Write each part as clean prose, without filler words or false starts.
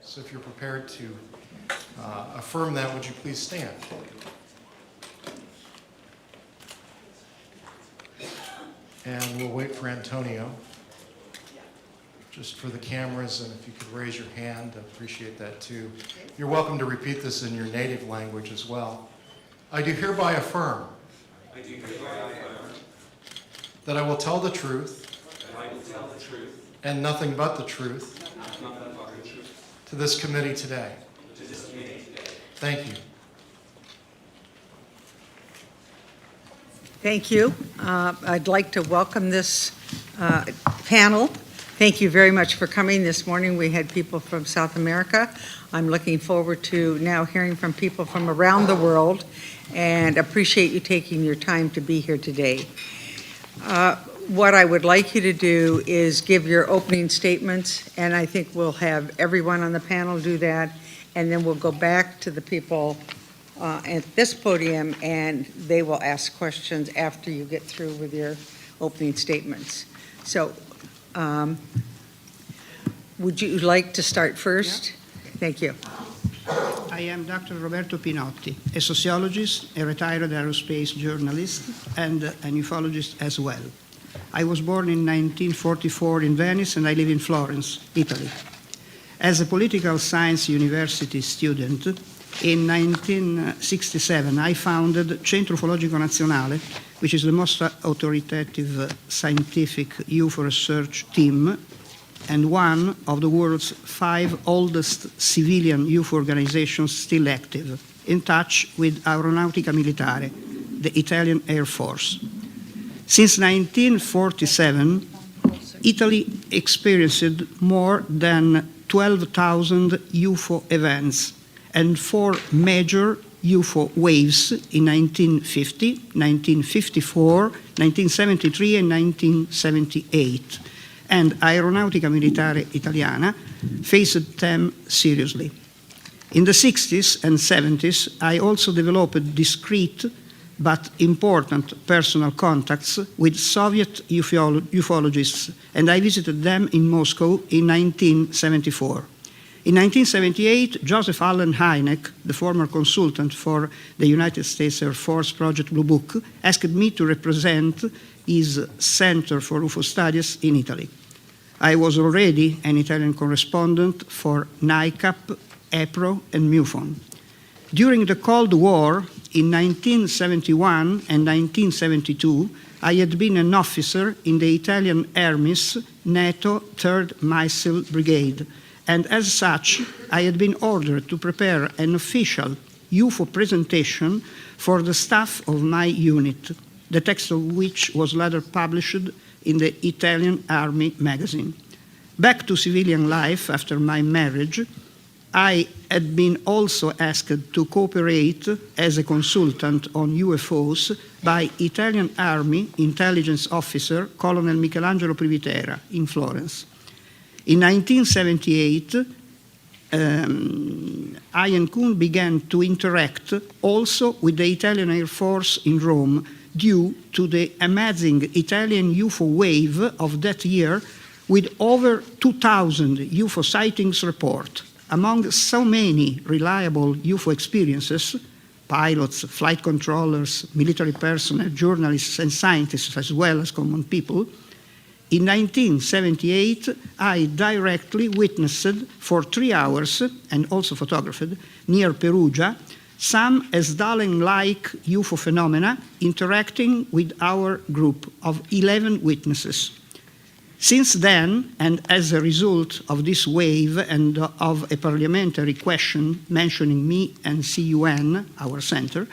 So if you're prepared to affirm that, would you please stand? And we'll wait for Antonio. Just for the cameras, and if you could raise your hand, I'd appreciate that too. You're welcome to repeat this in your native language as well. I do hereby affirm that I will tell the truth and nothing but the truth to this committee today. Thank you. Thank you. I'd like to welcome this panel. Thank you very much for coming this morning. We had people from South America. I'm looking forward to now hearing from people from around the world and appreciate you taking your time to be here today. What I would like you to do is give your opening statements, and I think we'll have everyone on the panel do that, and then we'll go back to the people at this podium, and they will ask questions after you get through with your opening statements. So, would you like to start first? Yeah. Thank you. I am Dr. Roberto Pinotti, a sociologist, a retired aerospace journalist, and an ufologist as well. I was born in 1944 in Venice, and I live in Florence, Italy. As a political science university student, in 1967 I founded Centro Ufologico Nazionale, which is the most authoritative scientific UFO research team and one of the world's 5 oldest civilian UFO organizations still active, in touch with Aeronautica Militare, the Italian Air Force. Since 1947, Italy experienced more than 12,000 UFO events and 4 major UFO waves in 1950, 1954, 1973, and 1978, and Aeronautica Militare Italiana faced them seriously. In the 60s and 70s, I also developed discrete but important personal contacts with Soviet ufologists, and I visited them in Moscow in 1974. In 1978, Joseph Allen Hynek, the former consultant for the United States Air Force Project Blue Book, asked me to represent his Center for UFO Studies in Italy. I was already an Italian correspondent for NICAP, EPRO, and MUFON. During the Cold War, in 1971 and 1972, I had been an officer in the Italian Army's NATO 3rd Missile Brigade, and as such, I had been ordered to prepare an official UFO presentation for the staff of my unit, the text of which was later published in the Italian Army magazine. Back to civilian life after my marriage, I had been also asked to cooperate as a consultant on UFOs by Italian Army intelligence officer Colonel Michelangelo Privitera in Florence. In 1978, I and Kuhn began to interact also with the Italian Air Force in Rome due to the amazing Italian UFO wave of that year, with over 2,000 UFO sightings report. Among so many reliable UFO experiences, pilots, flight controllers, military personnel, journalists, and scientists, as well as common people, in 1978, I directly witnessed for 3 hours, and also photographed, near Perugia, some as Dalek-like UFO phenomena interacting with our group of 11 witnesses. Since then, and as a result of this wave and of a parliamentary question mentioning me and CUN, our center,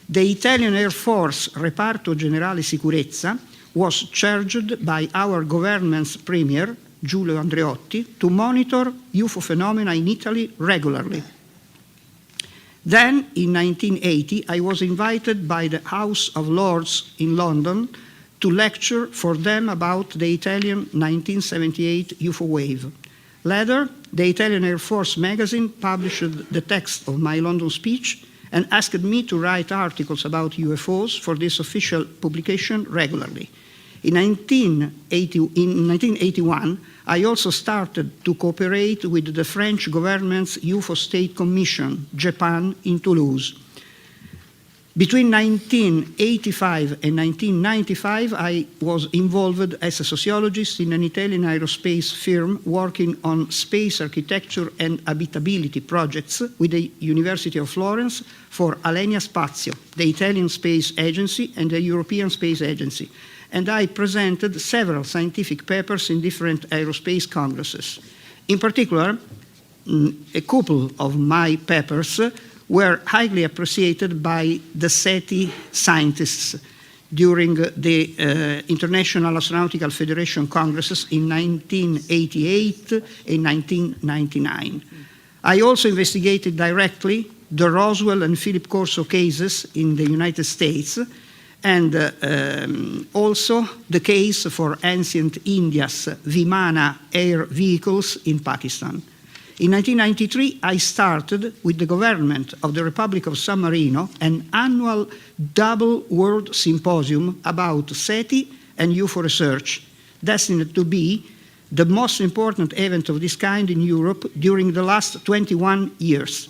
the Italian Air Force Reparto Generale Sicurezza was charged by our government's premier, Giulio Andreotti, to monitor UFO phenomena in Italy regularly. Then, in 1980, I was invited by the House of Lords in London to lecture for them about the Italian 1978 UFO wave. Later, the Italian Air Force magazine published the text of my London speech and asked me to write articles about UFOs for this official publication regularly. In 1981, I also started to cooperate with the French government's UFO State Commission, Japan, in Toulouse. Between 1985 and 1995, I was involved as a sociologist in an Italian aerospace firm working on space architecture and habitability projects with the University of Florence for Alenia Spazio, the Italian Space Agency, and the European Space Agency. And I presented several scientific papers in different aerospace congresses. In particular, a couple of my papers were highly appreciated by the SETI scientists during the International Astronautical Federation Congresses in 1988 and 1999. I also investigated directly the Roswell and Philip Corso cases in the United States, and also the case for ancient India's Vimana air vehicles in Pakistan. In 1993, I started with the government of the Republic of San Marino an annual double world symposium about SETI and UFO research, destined to be the most important event of this kind in Europe during the last 21 years.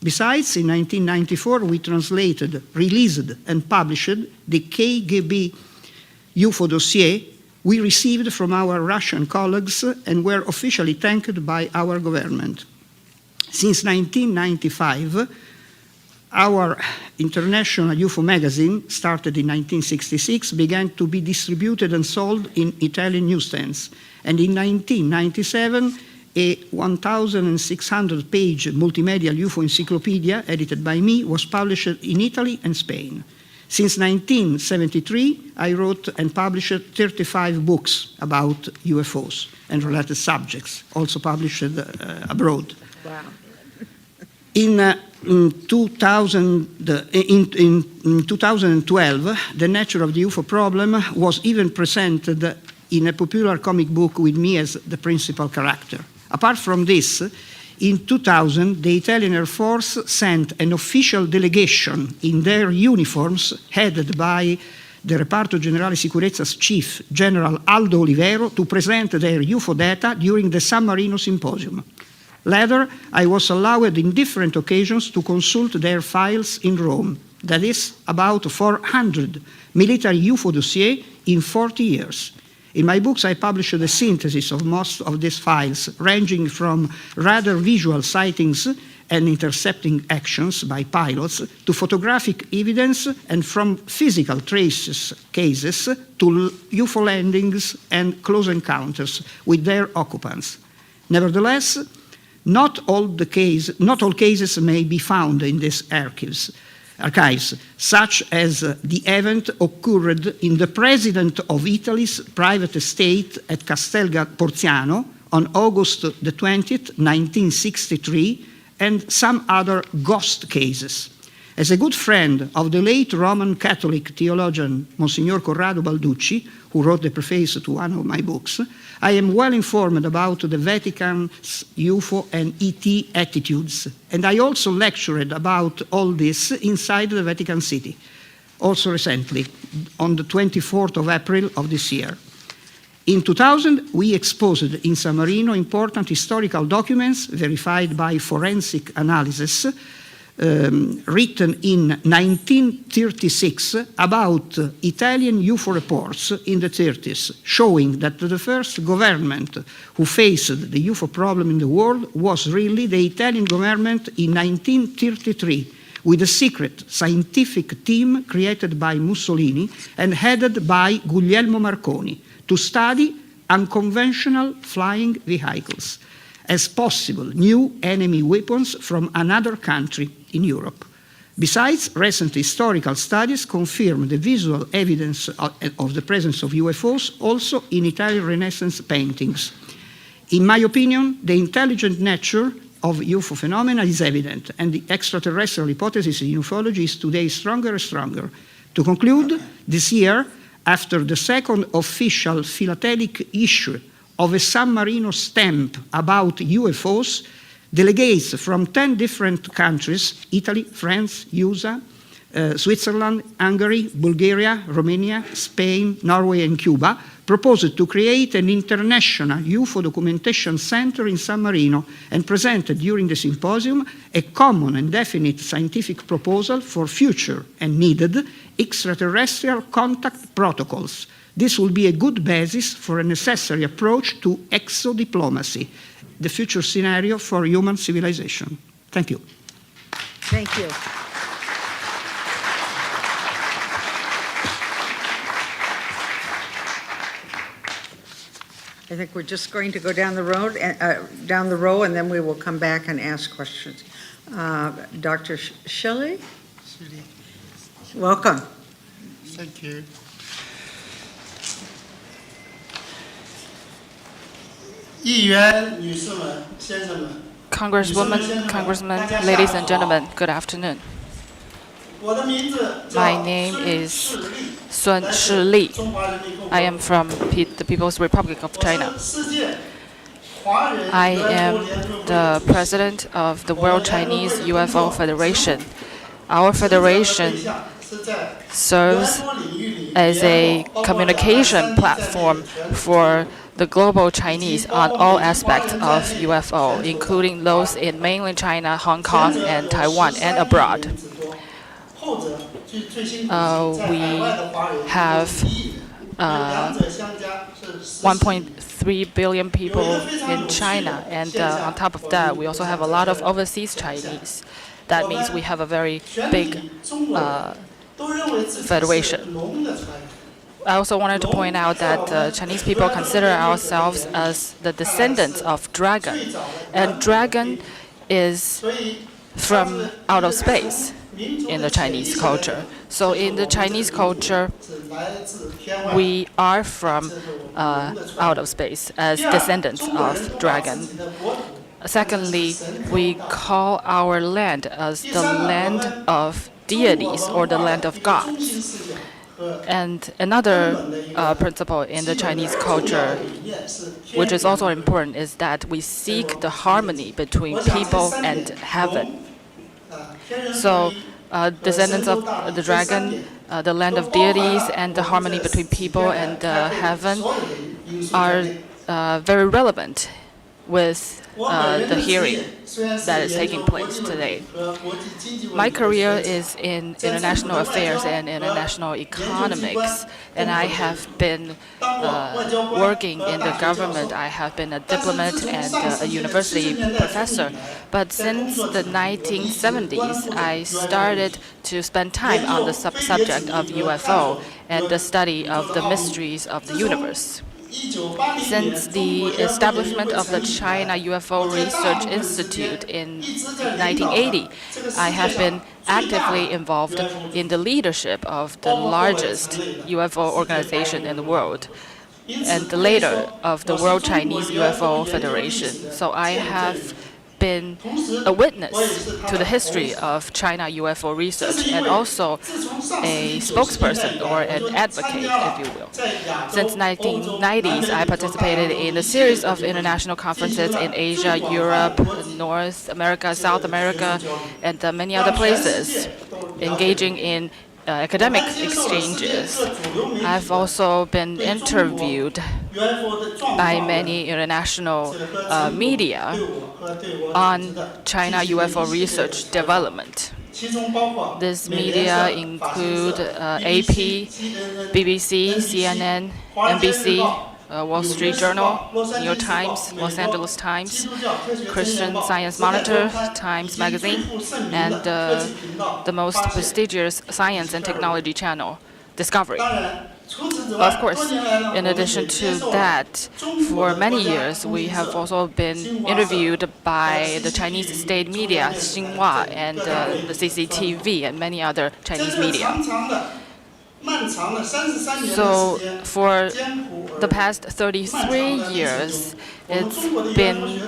Besides, in 1994, we translated, released, and published the KGB UFO dossier we received from our Russian colleagues and were officially thanked by our government. Since 1995, our international UFO magazine, started in 1966, began to be distributed and sold in Italian newsstands. And in 1997, a 1,600-page multimedia UFO encyclopedia, edited by me, was published in Italy and Spain. Since 1973, I wrote and published 35 books about UFOs and related subjects, also published abroad. Wow. In 2012, the nature of the UFO problem was even presented in a popular comic book with me as the principal character. Apart from this, in 2000, the Italian Air Force sent an official delegation in their uniforms, headed by the Reparto Generale Sicurezza's chief, General Aldo Olivero, to present their UFO data during the San Marino Symposium. Later, I was allowed in different occasions to consult their files in Rome, that is, about 400 military UFO dossiers in 40 years. In my books, I published a synthesis of most of these files, ranging from rather visual sightings and intercepting actions by pilots to photographic evidence, and from physical traces cases to UFO landings and close encounters with their occupants. Nevertheless, not all cases may be found in these archives, such as the event occurred in the President of Italy's private estate at Castel Porziano on August the 20th, 1963, and some other ghost cases. As a good friend of the late Roman Catholic theologian Monsignor Corrado Balducci, who wrote the preface to one of my books, I am well informed about the Vatican's UFO and ET attitudes, and I also lectured about all this inside the Vatican City, also recently, on the 24th of April of this year. In 2000, we exposed in San Marino important historical documents verified by forensic analysis, written in 1936 about Italian UFO reports in the 30s, showing that the first government who faced the UFO problem in the world was really the Italian government in 1933, with a secret scientific team created by Mussolini and headed by Guglielmo Marconi to study unconventional flying vehicles as possible new enemy weapons from another country in Europe. Besides, recent historical studies confirm the visual evidence of the presence of UFOs also in Italian Renaissance paintings. In my opinion, the intelligent nature of UFO phenomena is evident, and the extraterrestrial hypothesis in ufology is today stronger and stronger. To conclude, this year, after the second official philatelic issue of a San Marino stamp about UFOs, delegates from 10 different countries, Italy, France, USA, Switzerland, Hungary, Bulgaria, Romania, Spain, Norway, and Cuba, proposed to create an international UFO documentation center in San Marino and presented during the symposium a common and definite scientific proposal for future and needed extraterrestrial contact protocols. This will be a good basis for a necessary approach to exodiplomacy, the future scenario for human civilization. Thank you. Thank you. I think we're just going to go down the road, down the row, and then we will come back and ask questions. Dr. Shelley, welcome. Thank you. Congresswoman, Congressman, ladies and gentlemen, good afternoon. My name is Sun Shili. I am from the People's Republic of China. I am the president of the World Chinese UFO Federation. Our federation serves as a communication platform for the global Chinese on all aspects of UFO, including those in mainland China, Hong Kong, and Taiwan, and abroad. We have 1.3 billion people in China, and on top of that, we also have a lot of overseas Chinese. That means we have a very big federation. I also wanted to point out that Chinese people consider ourselves as the descendants of dragon, and dragon is from out of space in the Chinese culture. So in the Chinese culture, we are from out of space as descendants of dragon. Secondly, we call our land as the land of deities or the land of gods. And another principle in the Chinese culture, which is also important, is that we seek the harmony between people and heaven. So descendants of the dragon, the land of deities, and the harmony between people and heaven are very relevant with the hearing that is taking place today. My career is in international affairs and international economics, and I have been working in the government. I have been a diplomat and a university professor. But since the 1970s, I started to spend time on the subject of UFO and the study of the mysteries of the universe. Since the establishment of the China UFO Research Institute in 1980, I have been actively involved in the leadership of the largest UFO organization in the world, and the later of the World Chinese UFO Federation. So I have been a witness to the history of China UFO research and also a spokesperson or an advocate, if you will. Since 1990s, I participated in a series of international conferences in Asia, Europe, North America, South America, and many other places, engaging in academic exchanges. I've also been interviewed by many international media on China UFO research development. This media include AP, BBC, CNN, NBC, Wall Street Journal, New York Times, Los Angeles Times, Christian Science Monitor, Times Magazine, and the most prestigious science and technology channel, Discovery. Of course, in addition to that, for many years, we have also been interviewed by the Chinese state media, Xinhua, and the CCTV, and many other Chinese media. So for the past 33 years, it's been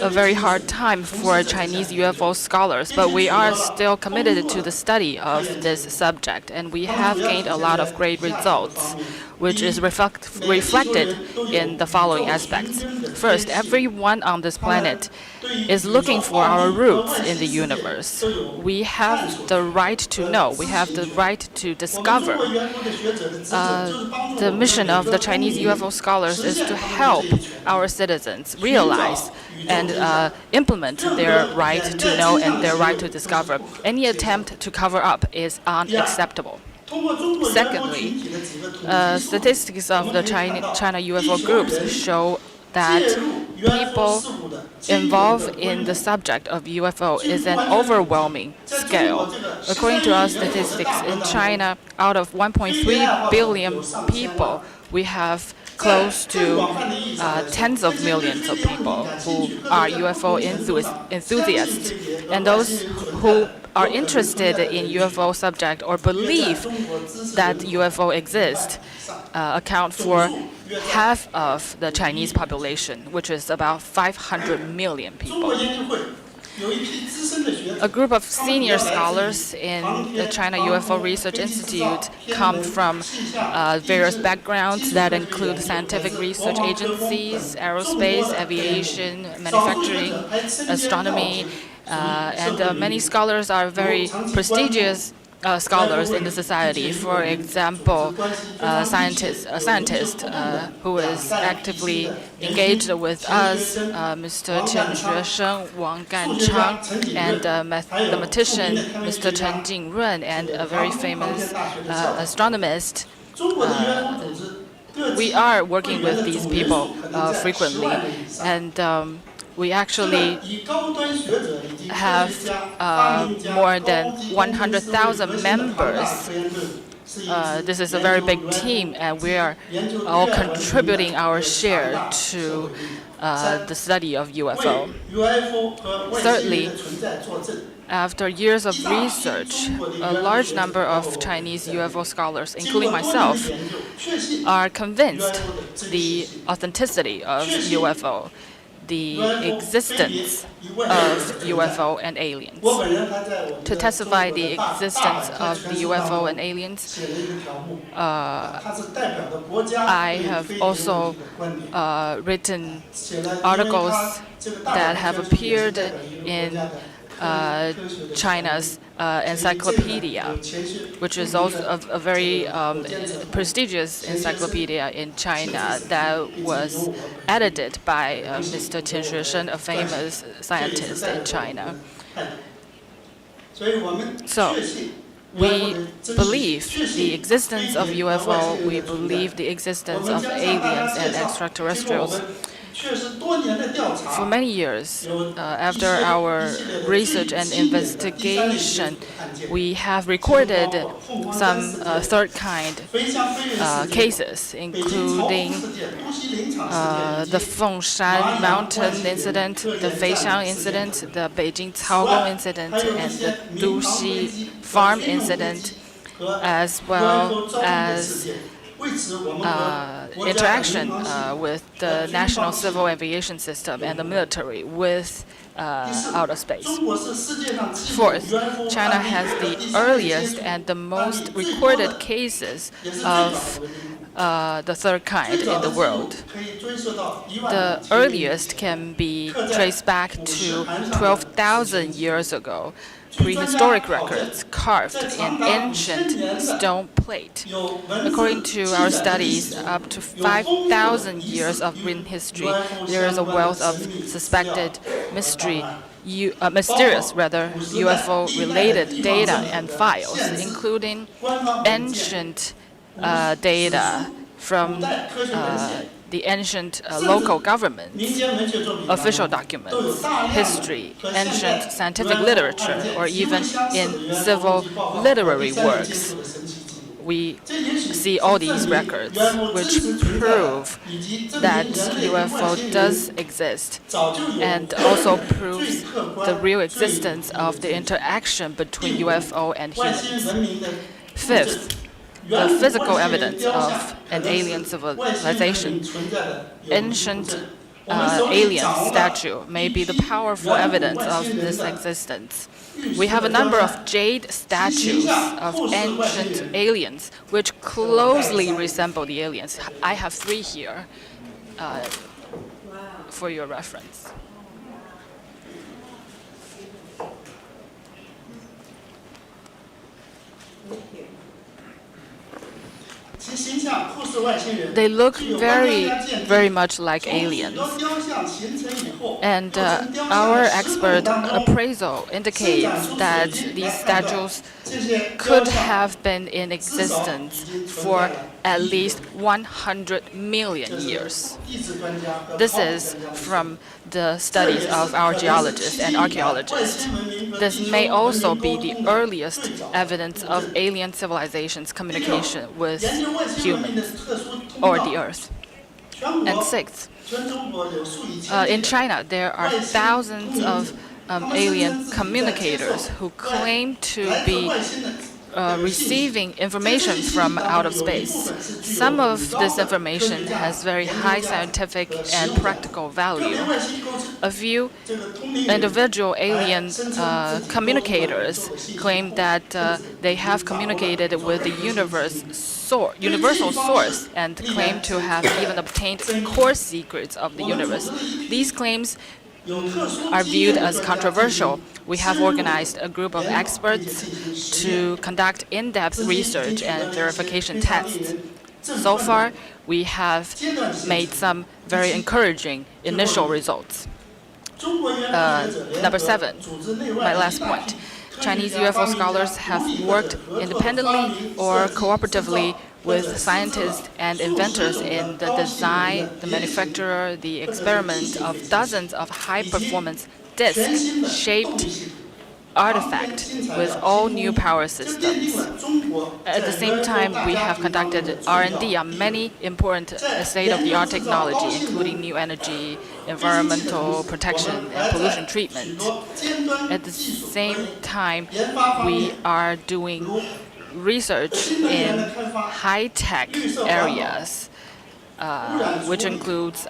a very hard time for Chinese UFO scholars, but we are still committed to the study of this subject, and we have gained a lot of great results, which is reflected in the following aspects. First, everyone on this planet is looking for our roots in the universe. We have the right to know, we have the right to discover. The mission of the Chinese UFO scholars is to help our citizens realize and implement their right to know and their right to discover. Any attempt to cover up is unacceptable. Secondly, statistics of the China UFO groups show that people involved in the subject of UFO is an overwhelming scale. According to our statistics, in China, out of 1.3 billion people, we have close to tens of millions of people who are UFO enthusiasts. And those who are interested in UFO subject or believe that UFO exist account for half of the Chinese population, which is about 500 million people. A group of senior scholars in the China UFO Research Institute come from various backgrounds that include scientific research agencies, aerospace, aviation, manufacturing, astronomy, and many scholars are very prestigious scholars in the society. For example, a scientist who is actively engaged with us, Mr. Chen Xuesheng, Wang Ganchang, and the mathematician, Mr. Chen Jingrun, and a very famous astronomist. We are working with these people frequently, and we actually have more than 100,000 members. This is a very big team, and we are all contributing our share to the study of UFO. Thirdly, after years of research, a large number of Chinese UFO scholars, including myself, are convinced the authenticity of UFO, the existence of UFO and aliens. To testify the existence of the UFO and aliens, I have also written articles that have appeared in China's encyclopedia, which is also a very prestigious encyclopedia in China that was edited by Mr. Chen Xuesheng, a famous scientist in China. So, we believe the existence of UFO, we believe the existence of aliens and extraterrestrials. For many years, after our research and investigation, we have recorded some third-kind cases, including the Fengshan Mountain incident, the Feixiang incident, the Beijing Caogong incident, and the Duxi Farm incident, as well as interaction with the national civil aviation system and the military with outer space. Fourth, China has the earliest and the most recorded cases of the third kind in the world. The earliest can be traced back to 12,000 years ago. Prehistoric records carved in ancient stone plate. According to our studies, up to 5,000 years of written history, there is a wealth of suspected mysterious UFO-related data and files, including ancient data from the ancient local governments, official documents, history, ancient scientific literature, or even in civil literary works. We see all these records, which prove that UFO does exist, and also proves the real existence of the interaction between UFO and humans. Fifth, the physical evidence of an alien civilization. Ancient alien statue may be the powerful evidence of this existence. We have a number of jade statues of ancient aliens which closely resemble the aliens. I have 3 here for your reference. They look very much like aliens. And our expert appraisal indicates that these statues could have been in existence for at least 100 million years. This is from the studies of our geologists and archaeologists. This may also be the earliest evidence of alien civilizations' communication with humans or the Earth. And sixth, in China, there are thousands of alien communicators who claim to be receiving information from out of space. Some of this information has very high scientific and practical value. A few individual alien communicators claim that they have communicated with the universal source and claim to have even obtained core secrets of the universe. These claims are viewed as controversial. We have organized a group of experts to conduct in-depth research and verification tests. So far, we have made some very encouraging initial results. Number 7, my last point. Chinese UFO scholars have worked independently or cooperatively with scientists and inventors in the design, the manufacture, the experiment of dozens of high-performance disc-shaped artifacts with all new power systems. At the same time, we have conducted R&D on many important state-of-the-art technology, including new energy, environmental protection, and pollution treatment. At the same time, we are doing research in high-tech areas, which includes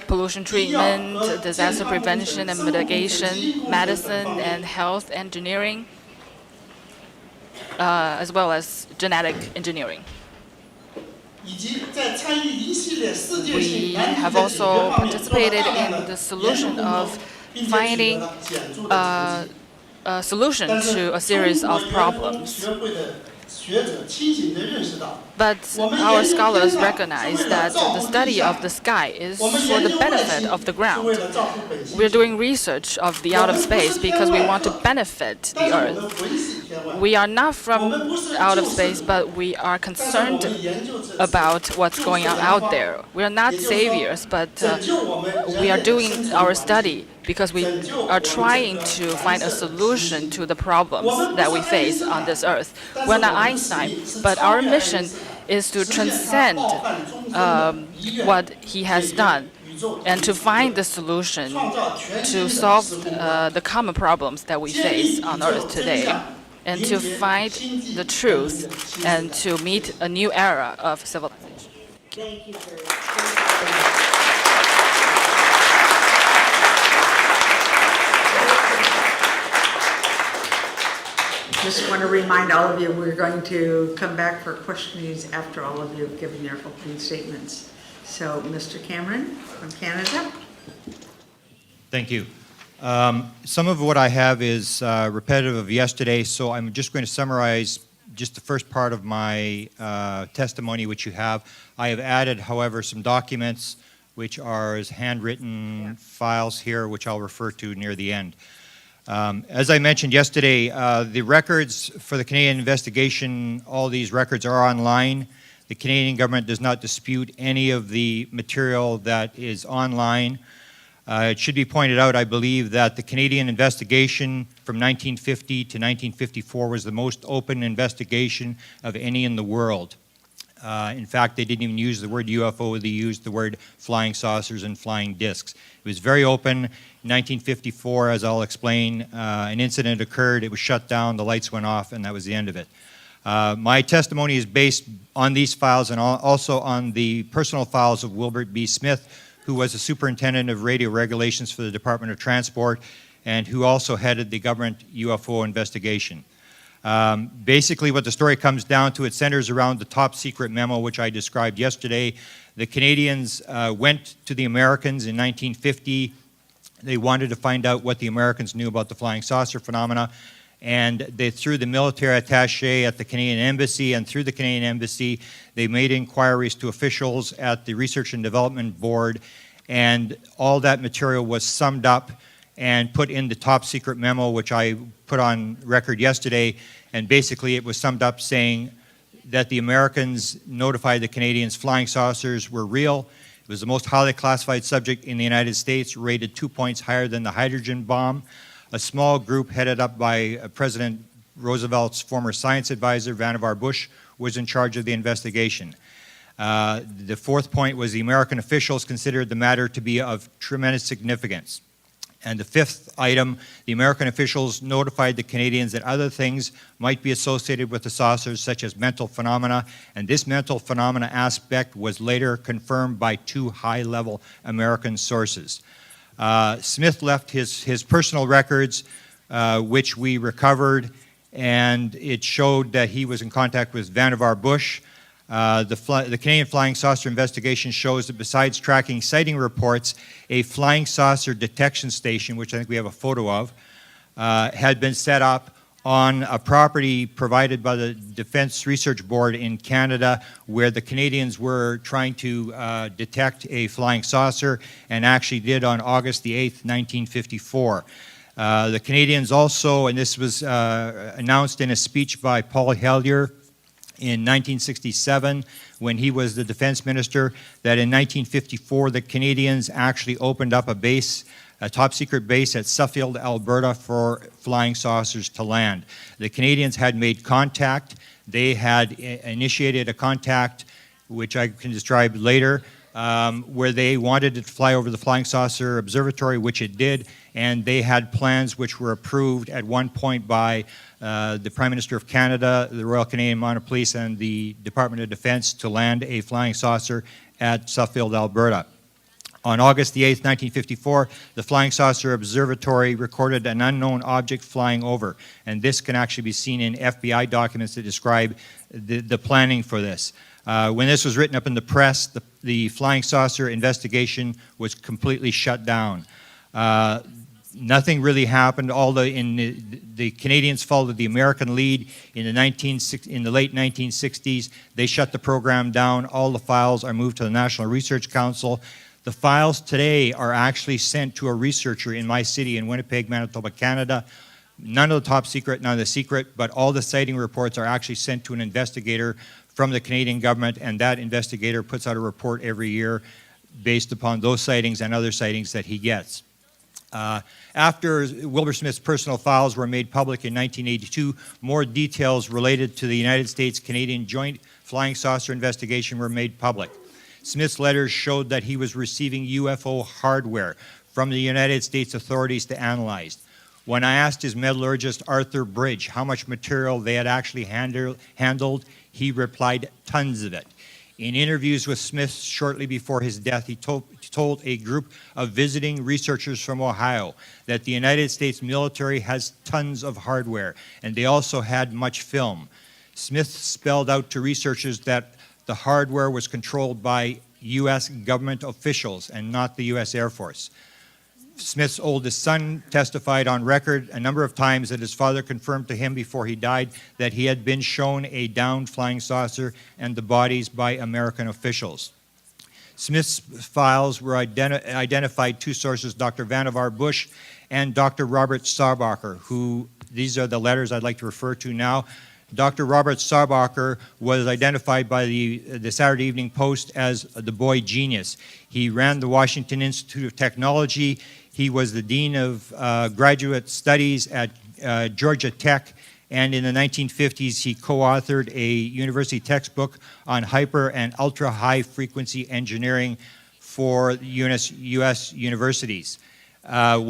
pollution treatment, disaster prevention and mitigation, medicine and health engineering, as well as genetic engineering. We have also participated in the solution of finding a solution to a series of problems. But our scholars recognize that the study of the sky is for the benefit of the ground. We're doing research of the outer space because we want to benefit the Earth. We are not from outer space, but we are concerned about what's going on out there. We are not saviors, but we are doing our study because we are trying to find a solution to the problems that we face on this Earth. We're not Einstein, but our mission is to transcend what he has done and to find the solution to solve the common problems that we face on Earth today, and to find the truth and to meet a new era of civilization. Thank you very much. Just want to remind all of you, we're going to come back for questions after all of you have given your opening statements. So, Mr. Cameron from Canada. Thank you. Some of what I have is repetitive of yesterday, so I'm just going to summarize just the first part of my testimony, which you have. I have added, however, some documents which are as handwritten files here, which I'll refer to near the end. As I mentioned yesterday, the records for the Canadian investigation, all these records are online. The Canadian government does not dispute any of the material that is online. It should be pointed out, I believe, that the Canadian investigation from 1950 to 1954 was the most open investigation of any in the world. In fact, they didn't even use the word UFO, they used the word flying saucers and flying discs. It was very open. In 1954, as I'll explain, an incident occurred, it was shut down, the lights went off, and that was the end of it. My testimony is based on these files and also on the personal files of Wilbert B. Smith, who was the superintendent of radio regulations for the Department of Transport and who also headed the government UFO investigation. Basically, what the story comes down to, it centers around the top secret memo, which I described yesterday. The Canadians went to the Americans in 1950. They wanted to find out what the Americans knew about the flying saucer phenomena, and they, through the military attaché at the Canadian Embassy and through the Canadian Embassy, they made inquiries to officials at the Research and Development Board, and all that material was summed up and put in the top secret memo, which I put on record yesterday, and basically it was summed up saying that the Americans notified the Canadians flying saucers were real. It was the most highly classified subject in the United States, rated 2 points higher than the hydrogen bomb. A small group headed up by President Roosevelt's former science advisor, Vannevar Bush, was in charge of the investigation. The fourth point was the American officials considered the matter to be of tremendous significance. And the fifth item, the American officials notified the Canadians that other things might be associated with the saucers, such as mental phenomena, and this mental phenomena aspect was later confirmed by 2 high-level American sources. Smith left his personal records, which we recovered, and it showed that he was in contact with Vannevar Bush. The Canadian Flying Saucer investigation shows that besides tracking sighting reports, a flying saucer detection station, which I think we have a photo of, had been set up on a property provided by the Defense Research Board in Canada, where the Canadians were trying to detect a flying saucer, and actually did on August the 8th, 1954. The Canadians also, and this was announced in a speech by Paul Hellyer in 1967, when he was the defense minister, that in 1954 the Canadians actually opened up a base, a top secret base at Suffield, Alberta, for flying saucers to land. The Canadians had made contact. They had initiated a contact, which I can describe later, where they wanted it to fly over the Flying Saucer Observatory, which it did, and they had plans which were approved at one point by the Prime Minister of Canada, the Royal Canadian Mounted Police, and the Department of Defense to land a flying saucer at Suffield, Alberta. On August the 8th, 1954, the Flying Saucer Observatory recorded an unknown object flying over, and this can actually be seen in FBI documents that describe the planning for this. When this was written up in the press, the flying saucer investigation was completely shut down. Nothing really happened. The Canadians followed the American lead in the late 1960s. They shut the program down. All the files are moved to the National Research Council. The files today are actually sent to a researcher in my city in Winnipeg, Manitoba, Canada. None of the top secret, none of the secret, but all the sighting reports are actually sent to an investigator from the Canadian government, and that investigator puts out a report every year based upon those sightings and other sightings that he gets. After Wilbur Smith's personal files were made public in 1982, more details related to the United States-Canadian Joint Flying Saucer investigation were made public. Smith's letters showed that he was receiving UFO hardware from the United States authorities to analyze. When I asked his metallurgist, Arthur Bridge, how much material they had actually handled, he replied, tons of it. In interviews with Smith shortly before his death, he told a group of visiting researchers from Ohio that the United States military has tons of hardware, and they also had much film. Smith spelled out to researchers that the hardware was controlled by U.S. government officials and not the U.S. Air Force. Smith's oldest son testified on record a number of times that his father confirmed to him before he died that he had been shown a downed flying saucer and the bodies by American officials. Smith's files were identified 2 sources, Dr. Vannevar Bush and Dr. Robert Sarbacher, who, these are the letters I'd like to refer to now. Dr. Robert Sarbacher was identified by the Saturday Evening Post as the boy genius. He ran the Washington Institute of Technology. He was the Dean of Graduate Studies at Georgia Tech, and in the 1950s he co-authored a university textbook on hyper and ultra-high frequency engineering for U.S. universities.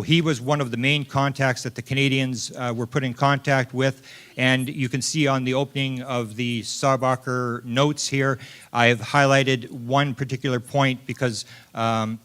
He was one of the main contacts that the Canadians were put in contact with, and you can see on the opening of the Sarbacher notes here, I have highlighted one particular point because one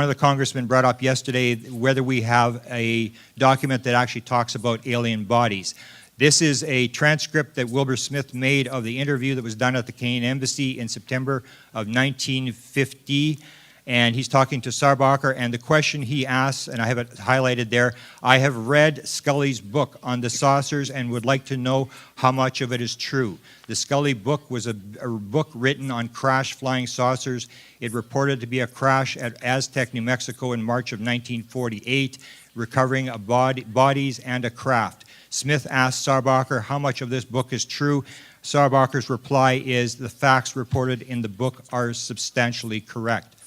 of the congressmen brought up yesterday whether we have a document that actually talks about alien bodies. This is a transcript that Wilbur Smith made of the interview that was done at the Canadian Embassy in September of 1950. And he's talking to Sarbacher, and the question he asks, and I have it highlighted there, I have read Scully's book on the saucers and would like to know how much of it is true. The Scully book was a book written on crash flying saucers. It reported to be a crash at Aztec, New Mexico in March of 1948, recovering bodies and a craft. Smith asked Sarbacher how much of this book is true. Sarbacher's reply is the facts reported in the book are substantially correct.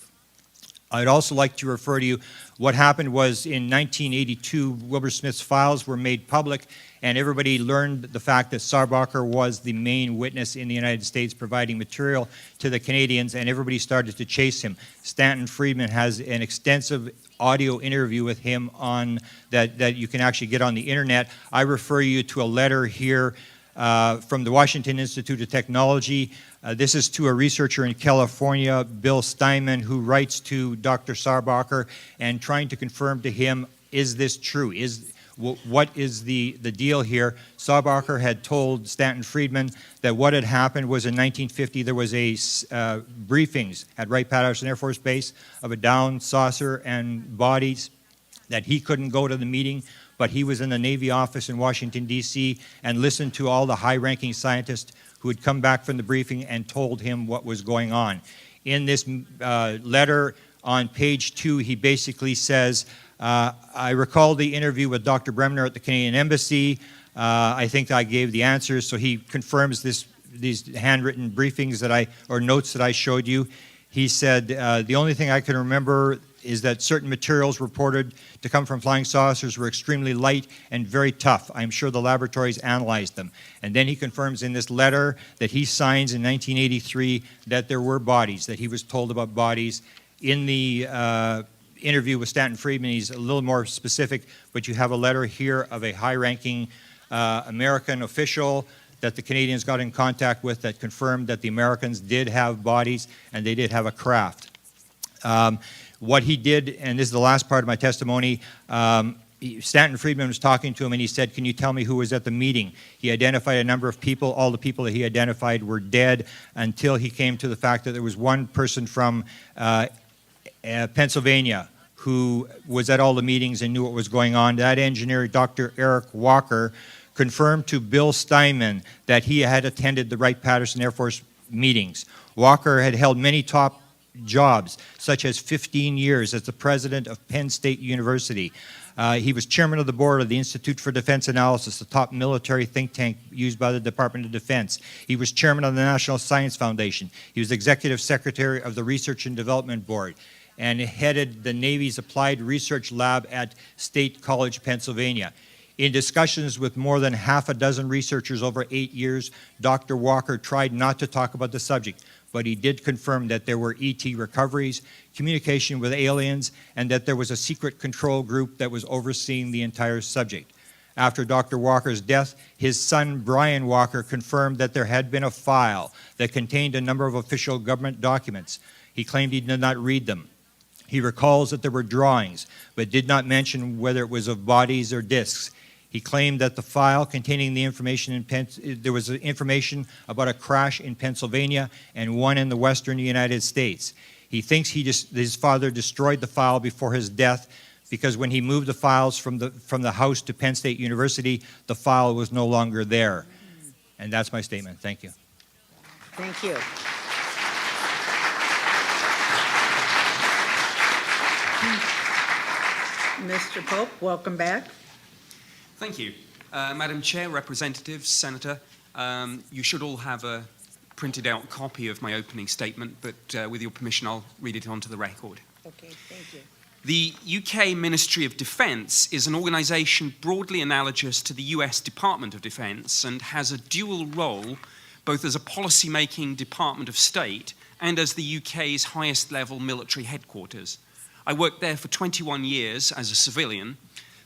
I'd also like to refer to you, what happened was in 1982, Wilbur Smith's files were made public, and everybody learned the fact that Sarbacher was the main witness in the United States providing material to the Canadians, and everybody started to chase him. Stanton Friedman has an extensive audio interview with him on that you can actually get on the internet. I refer you to a letter here from the Washington Institute of Technology. This is to a researcher in California, Bill Steinman, who writes to Dr. Sarbacher and trying to confirm to him, is this true? What is the deal here? Sarbacher had told Stanton Friedman that what had happened was in 1950 there was a briefings at Wright-Patterson Air Force Base of a downed saucer and bodies, that he couldn't go to the meeting, but he was in the Navy office in Washington, D.C., and listened to all the high-ranking scientists who had come back from the briefing and told him what was going on. In this letter on page 2, he basically says, I recall the interview with Dr. Bremner at the Canadian Embassy. I think I gave the answers, so he confirms these handwritten briefings or notes that I showed you. He said, the only thing I can remember is that certain materials reported to come from flying saucers were extremely light and very tough. I'm sure the laboratories analyzed them. And then he confirms in this letter that he signs in 1983 that there were bodies, that he was told about bodies. In the interview with Stanton Friedman, he's a little more specific, but you have a letter here of a high-ranking American official that the Canadians got in contact with that confirmed that the Americans did have bodies and they did have a craft. What he did, and this is the last part of my testimony, Stanton Friedman was talking to him and he said, can you tell me who was at the meeting? He identified a number of people. All the people that he identified were dead until he came to the fact that there was one person from Pennsylvania who was at all the meetings and knew what was going on. That engineer, Dr. Eric Walker, confirmed to Bill Steinman that he had attended the Wright-Patterson Air Force meetings. Walker had held many top jobs, such as 15 years as the president of Penn State University. He was chairman of the board of the Institute for Defense Analysis, the top military think tank used by the Department of Defense. He was chairman of the National Science Foundation. He was executive secretary of the Research and Development Board and headed the Navy's Applied Research Lab at State College, Pennsylvania. In discussions with more than half a dozen researchers over 8 years, Dr. Walker tried not to talk about the subject, but he did confirm that there were ET recoveries, communication with aliens, and that there was a secret control group that was overseeing the entire subject. After Dr. Walker's death, his son Brian Walker confirmed that there had been a file that contained a number of official government documents. He claimed he did not read them. He recalls that there were drawings, but did not mention whether it was of bodies or discs. He claimed that the file containing the information there was information about a crash in Pennsylvania and one in the western United States. He thinks his father destroyed the file before his death because when he moved the files from the house to Penn State University, the file was no longer there. And that's my statement. Thank you. Thank you. Mr. Pope, welcome back. Thank you. Madam Chair, Representatives, Senator, you should all have a printed out copy of my opening statement, but with your permission, I'll read it onto the record. Okay, thank you. The UK Ministry of Defence is an organisation broadly analogous to the US Department of Defence and has a dual role both as a policy-making Department of State and as the UK's highest level military headquarters. I worked there for 21 years as a civilian,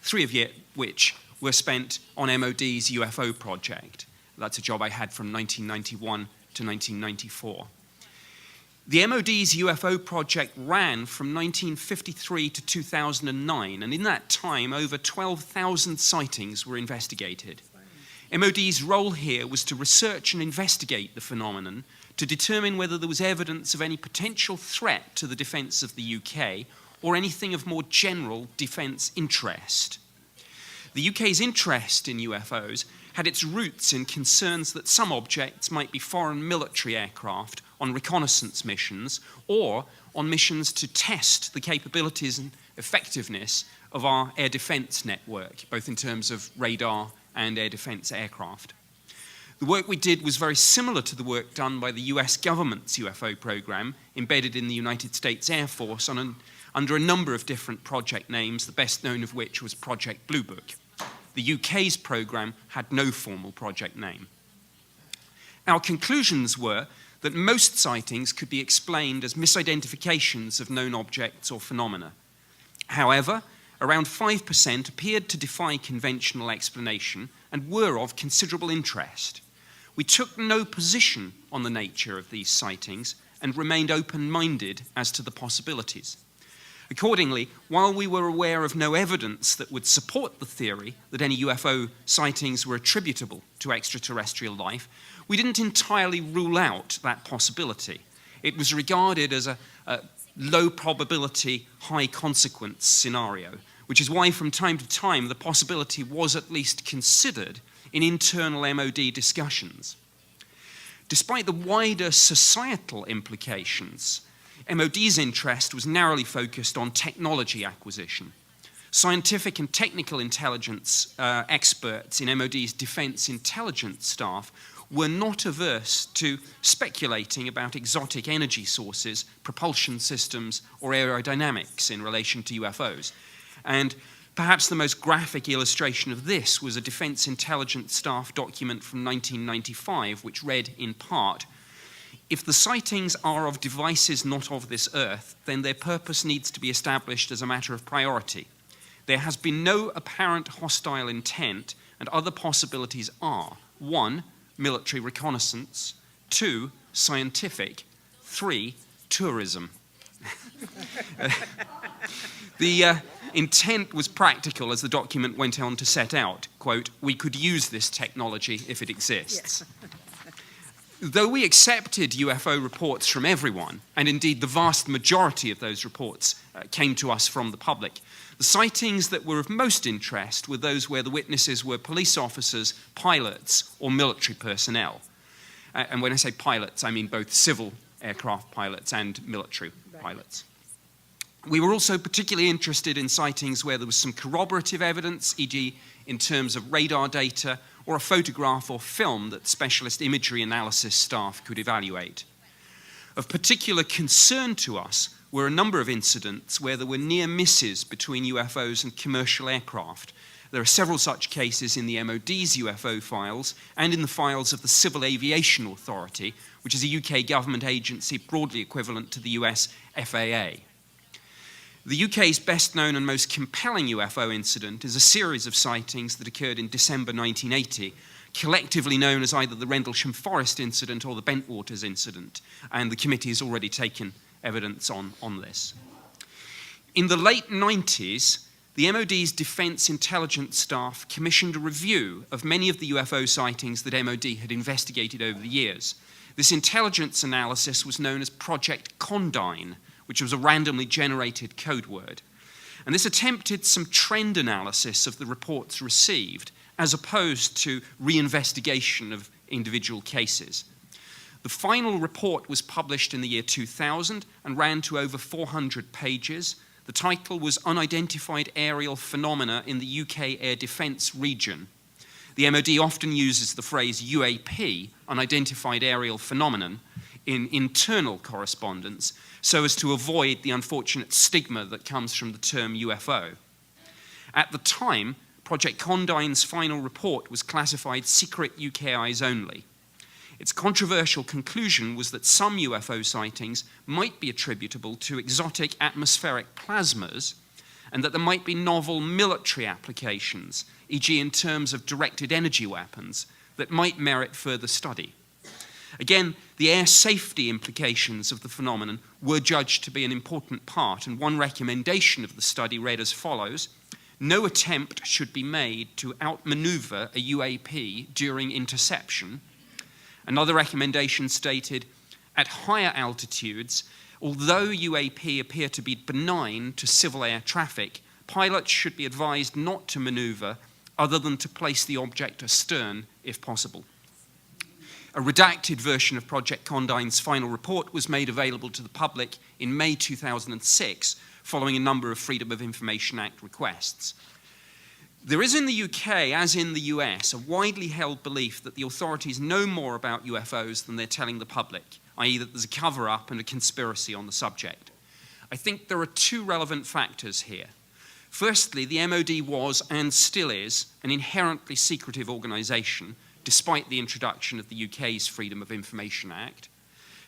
3 of which were spent on MOD's UFO project. That's a job I had from 1991 to 1994. The MOD's UFO project ran from 1953 to 2009, and in that time, over 12,000 sightings were investigated. MOD's role here was to research and investigate the phenomenon to determine whether there was evidence of any potential threat to the defence of the UK or anything of more general defence interest. The UK's interest in UFOs had its roots in concerns that some objects might be foreign military aircraft on reconnaissance missions or on missions to test the capabilities and effectiveness of our air defence network, both in terms of radar and air defence aircraft. The work we did was very similar to the work done by the US government's UFO program, embedded in the United States Air Force under a number of different project names, the best known of which was Project Blue Book. The UK's program had no formal project name. Our conclusions were that most sightings could be explained as misidentifications of known objects or phenomena. However, around 5% appeared to defy conventional explanation and were of considerable interest. We took no position on the nature of these sightings and remained open-minded as to the possibilities. Accordingly, while we were aware of no evidence that would support the theory that any UFO sightings were attributable to extraterrestrial life, we didn't entirely rule out that possibility. It was regarded as a low probability, high consequence scenario, which is why from time to time the possibility was at least considered in internal MOD discussions. Despite the wider societal implications, MOD's interest was narrowly focused on technology acquisition. Scientific and technical intelligence experts in MOD's defense intelligence staff were not averse to speculating about exotic energy sources, propulsion systems, or aerodynamics in relation to UFOs. And perhaps the most graphic illustration of this was a defense intelligence staff document from 1995, which read in part, "If the sightings are of devices not of this earth, then their purpose needs to be established as a matter of priority. There has been no apparent hostile intent, and other possibilities are 1. Military reconnaissance, 2. Scientific, 3. Tourism." The intent was practical, as the document went on to set out. Quote, "We could use this technology if it exists." Yeah. Though we accepted UFO reports from everyone, and indeed the vast majority of those reports came to us from the public, the sightings that were of most interest were those where the witnesses were police officers, pilots, or military personnel. And when I say pilots, I mean both civil aircraft pilots and military pilots. We were also particularly interested in sightings where there was some corroborative evidence, e.g. in terms of radar data, or a photograph or film that specialist imagery analysis staff could evaluate. Of particular concern to us were a number of incidents where there were near misses between UFOs and commercial aircraft. There are several such cases in the MOD's UFO files and in the files of the Civil Aviation Authority, which is a UK government agency broadly equivalent to the US FAA. The UK's best known and most compelling UFO incident is a series of sightings that occurred in December 1980, collectively known as either the Rendlesham Forest incident or the Bentwaters incident, and the committee has already taken evidence on this. In the late 90s, the MOD's defense intelligence staff commissioned a review of many of the UFO sightings that MOD had investigated over the years. This intelligence analysis was known as Project Condign, which was a randomly generated code word. And this attempted some trend analysis of the reports received, as opposed to reinvestigation of individual cases. The final report was published in the year 2000 and ran to over 400 pages. The title was Unidentified Aerial Phenomena in the UK Air Defence Region. The MOD often uses the phrase UAP, Unidentified Aerial Phenomenon, in internal correspondence, so as to avoid the unfortunate stigma that comes from the term UFO. At the time, Project Condign's final report was classified secret UK eyes only. Its controversial conclusion was that some UFO sightings might be attributable to exotic atmospheric plasmas, and that there might be novel military applications, e.g. in terms of directed energy weapons, that might merit further study. Again, the air safety implications of the phenomenon were judged to be an important part, and one recommendation of the study read as follows: no attempt should be made to outmaneuver a UAP during interception. Another recommendation stated, at higher altitudes, although UAP appear to be benign to civil air traffic, pilots should be advised not to maneuver other than to place the object astern if possible. A redacted version of Project Condine's final report was made available to the public in May 2006, following a number of Freedom of Information Act requests. There is in the UK, as in the US, a widely held belief that the authorities know more about UFOs than they're telling the public, i.e. that there's a cover-up and a conspiracy on the subject. I think there are two relevant factors here. Firstly, the MOD was, and still is, an inherently secretive organisation, despite the introduction of the UK's Freedom of Information Act.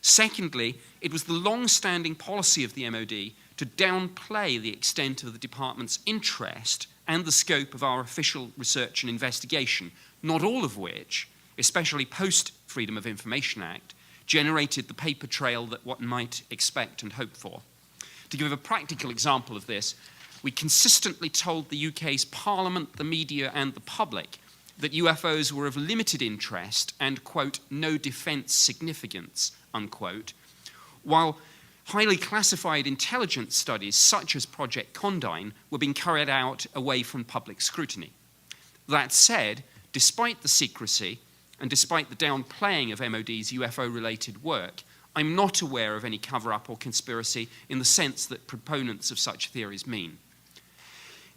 Secondly, it was the long-standing policy of the MOD to downplay the extent of the department's interest and the scope of our official research and investigation, not all of which, especially post-Freedom of Information Act, generated the paper trail that one might expect and hope for. To give a practical example of this, we consistently told the UK's Parliament, the media, and the public that UFOs were of limited interest and, quote, no defence significance, unquote, while highly classified intelligence studies such as Project Condine were being carried out away from public scrutiny. That said, despite the secrecy and despite the downplaying of MOD's UFO-related work, I'm not aware of any cover-up or conspiracy in the sense that proponents of such theories mean.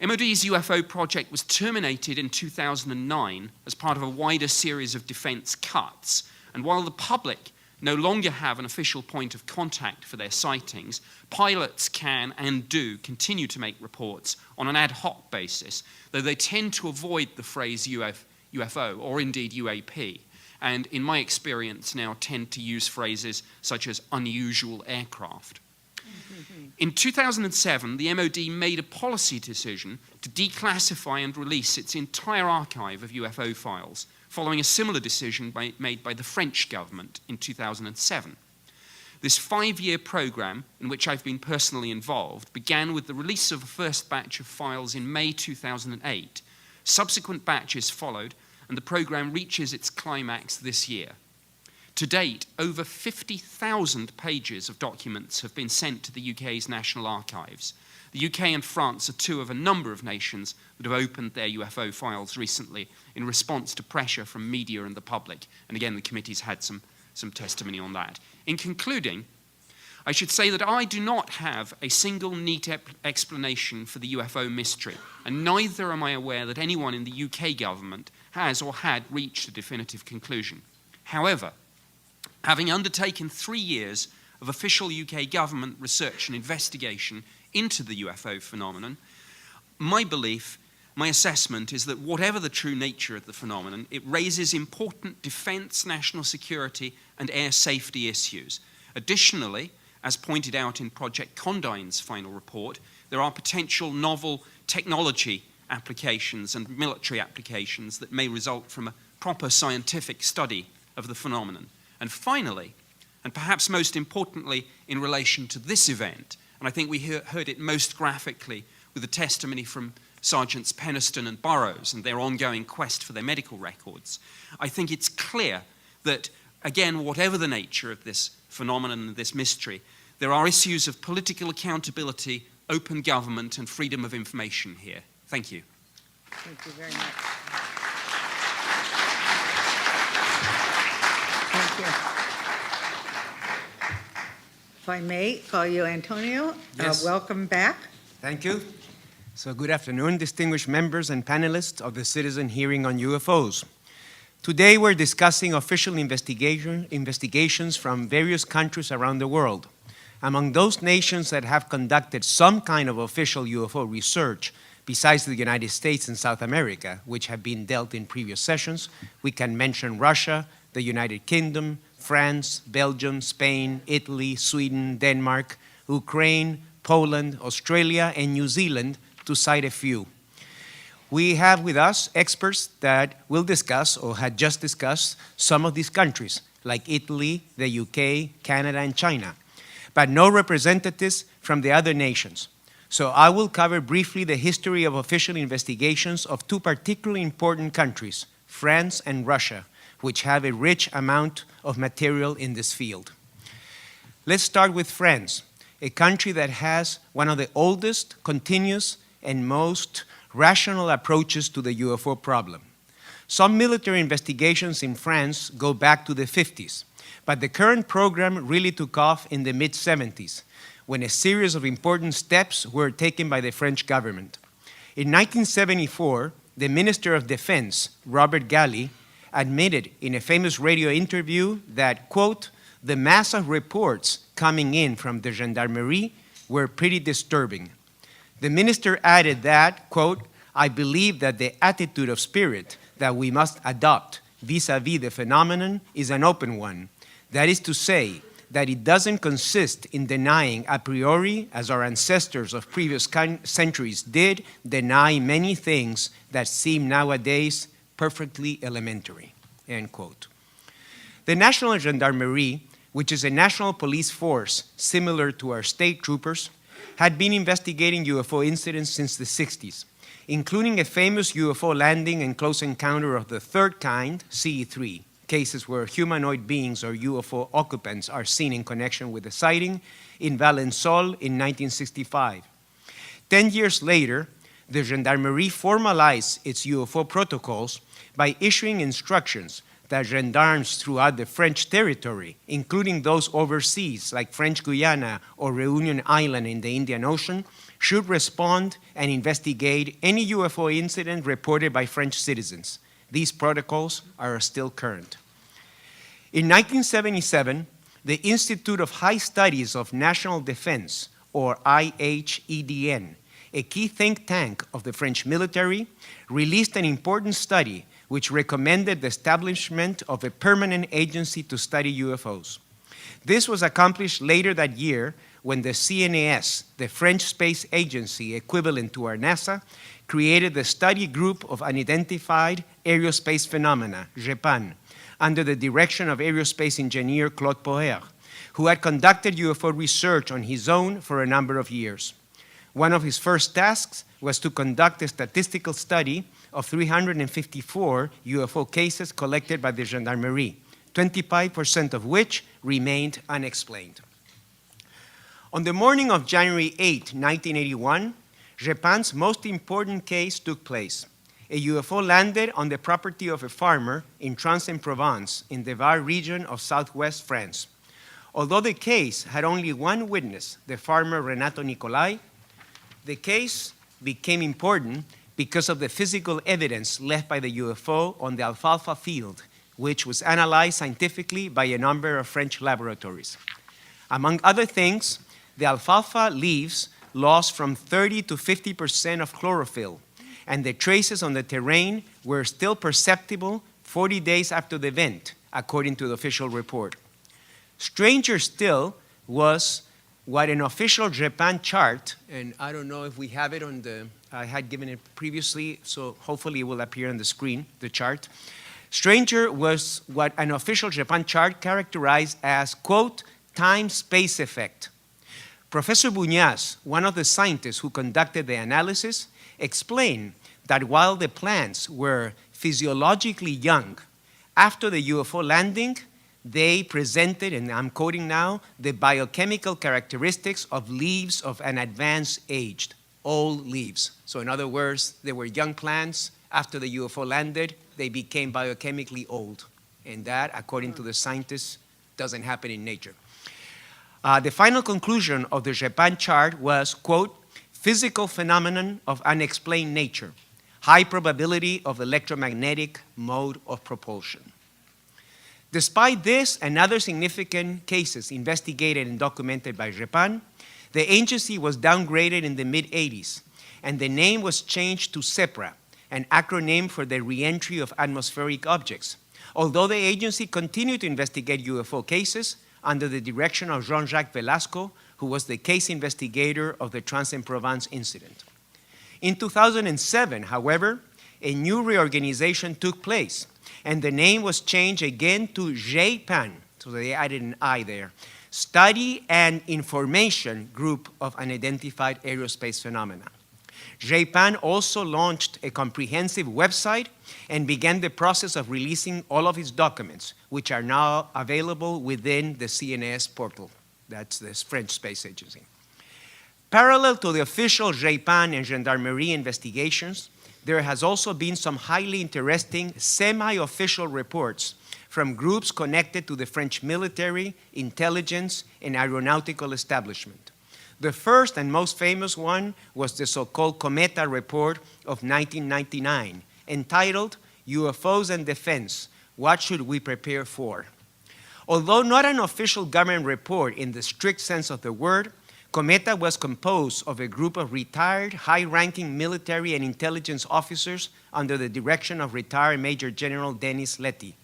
MOD's UFO project was terminated in 2009 as part of a wider series of defence cuts, and while the public no longer have an official point of contact for their sightings, pilots can and do continue to make reports on an ad hoc basis, though they tend to avoid the phrase UFO or indeed UAP, and in my experience now tend to use phrases such as unusual aircraft. In 2007, the MOD made a policy decision to declassify and release its entire archive of UFO files, following a similar decision made by the French government in 2007. This 5-year program, in which I've been personally involved, began with the release of the first batch of files in May 2008. Subsequent batches followed, and the program reaches its climax this year. To date, over 50,000 pages of documents have been sent to the UK's National Archives. The UK and France are two of a number of nations that have opened their UFO files recently in response to pressure from media and the public. And again, the committee's had some testimony on that. In concluding, I should say that I do not have a single neat explanation for the UFO mystery, and neither am I aware that anyone in the UK government has or had reached a definitive conclusion. However, having undertaken 3 years of official UK government research and investigation into the UFO phenomenon, my belief, my assessment is that whatever the true nature of the phenomenon, it raises important defence, national security and air safety issues. Additionally, as pointed out in Project Condine's final report, there are potential novel technology applications and military applications that may result from a proper scientific study of the phenomenon. And finally, and perhaps most importantly in relation to this event, and I think we heard it most graphically with the testimony from Sergeants Penniston and Burrows and their ongoing quest for their medical records, I think it's clear that, again, whatever the nature of this phenomenon and this mystery, there are issues of political accountability, open government, and freedom of information here. Thank you. Thank you very much. Thank you. If I may call you Antonio, Yes. welcome back. Thank you. So good afternoon, distinguished members and panelists of the citizen hearing on UFOs. Today we're discussing official investigations from various countries around the world. Among those nations that have conducted some kind of official UFO research, besides the United States and South America, which have been dealt in previous sessions, we can mention Russia, the United Kingdom, France, Belgium, Spain, Italy, Sweden, Denmark, Ukraine, Poland, Australia, and New Zealand, to cite a few. We have with us experts that will discuss or had just discussed some of these countries, like Italy, the UK, Canada, and China, but no representatives from the other nations. So I will cover briefly the history of official investigations of two particularly important countries, France and Russia, which have a rich amount of material in this field. Let's start with France, a country that has one of the oldest, continuous, and most rational approaches to the UFO problem. Some military investigations in France go back to the 50s, but the current program really took off in the mid-70s, when a series of important steps were taken by the French government. In 1974, the Minister of Defense, Robert Galli, admitted in a famous radio interview that, quote, the mass of reports coming in from the gendarmerie were pretty disturbing. The minister added that, quote, I believe that the attitude of spirit that we must adopt vis-a-vis the phenomenon is an open one. That is to say, that it doesn't consist in denying a priori, as our ancestors of previous centuries did, deny many things that seem nowadays perfectly elementary, end quote. The National Gendarmerie, which is a national police force similar to our state troopers, had been investigating UFO incidents since the 60s, including a famous UFO landing and close encounter of the third kind, CE3, cases where humanoid beings or UFO occupants are seen in connection with the sighting in Valençol in 1965. 10 years later, the Gendarmerie formalized its UFO protocols by issuing instructions that gendarmes throughout the French territory, including those overseas like French Guiana or Reunion Island in the Indian Ocean, should respond and investigate any UFO incident reported by French citizens. These protocols are still current. In 1977, the Institute of High Studies of National Defense, or IHEDN, a key think tank of the French military, released an important study which recommended the establishment of a permanent agency to study UFOs. This was accomplished later that year when the CNES, the French space agency equivalent to our NASA, created the Study Group of Unidentified Aerospace Phenomena, GEPAN, under the direction of aerospace engineer Claude Poher, who had conducted UFO research on his own for a number of years. One of his first tasks was to conduct a statistical study of 354 UFO cases collected by the Gendarmerie, 25% of which remained unexplained. On the morning of January 8, 1981, GEPAN's most important case took place. A UFO landed on the property of a farmer in Trans-en-Provence in the Var region of southwest France. Although the case had only one witness, the farmer Renato Nicolai, the case became important because of the physical evidence left by the UFO on the alfalfa field, which was analyzed scientifically by a number of French laboratories. Among other things, the alfalfa leaves lost from 30 to 50% of chlorophyll, and the traces on the terrain were still perceptible 40 days after the event, according to the official report. Stranger still was what an official GEPAN chart, and I don't know if we have it on the, I had given it previously, so hopefully it will appear on the screen, the chart. Stranger was what an official GEPAN chart characterized as, quote, time-space effect. Professor Buñas, one of the scientists who conducted the analysis, explained that while the plants were physiologically young, after the UFO landing, they presented, and I'm quoting now, the biochemical characteristics of leaves of an advanced age, old leaves. So in other words, they were young plants. After the UFO landed, they became biochemically old. And that, according to the scientists, doesn't happen in nature. The final conclusion of the GEPAN chart was, quote, physical phenomenon of unexplained nature, high probability of electromagnetic mode of propulsion. Despite this and other significant cases investigated and documented by GEPAN, the agency was downgraded in the mid-80s, and the name was changed to CEPRA, an acronym for the reentry of atmospheric objects, although the agency continued to investigate UFO cases under the direction of Jean-Jacques Velasco, who was the case investigator of the Trans-en-Provence incident. In 2007, however, a new reorganization took place, and the name was changed again to JPAN, so they added an I there, Study and Information Group of Unidentified Aerospace Phenomena. JPAN also launched a comprehensive website and began the process of releasing all of its documents, which are now available within the CNES portal. That's the French Space Agency. Parallel to the official JPAN and Gendarmerie investigations, there has also been some highly interesting semi-official reports from groups connected to the French military, intelligence, and aeronautical establishment. The first and most famous one was the so-called Cometa report of 1999, entitled UFOs and Defense, What Should We Prepare For? Although not an official government report in the strict sense of the word, Cometa was composed of a group of retired, high-ranking military and intelligence officers under the direction of retired Major General Denis Letty.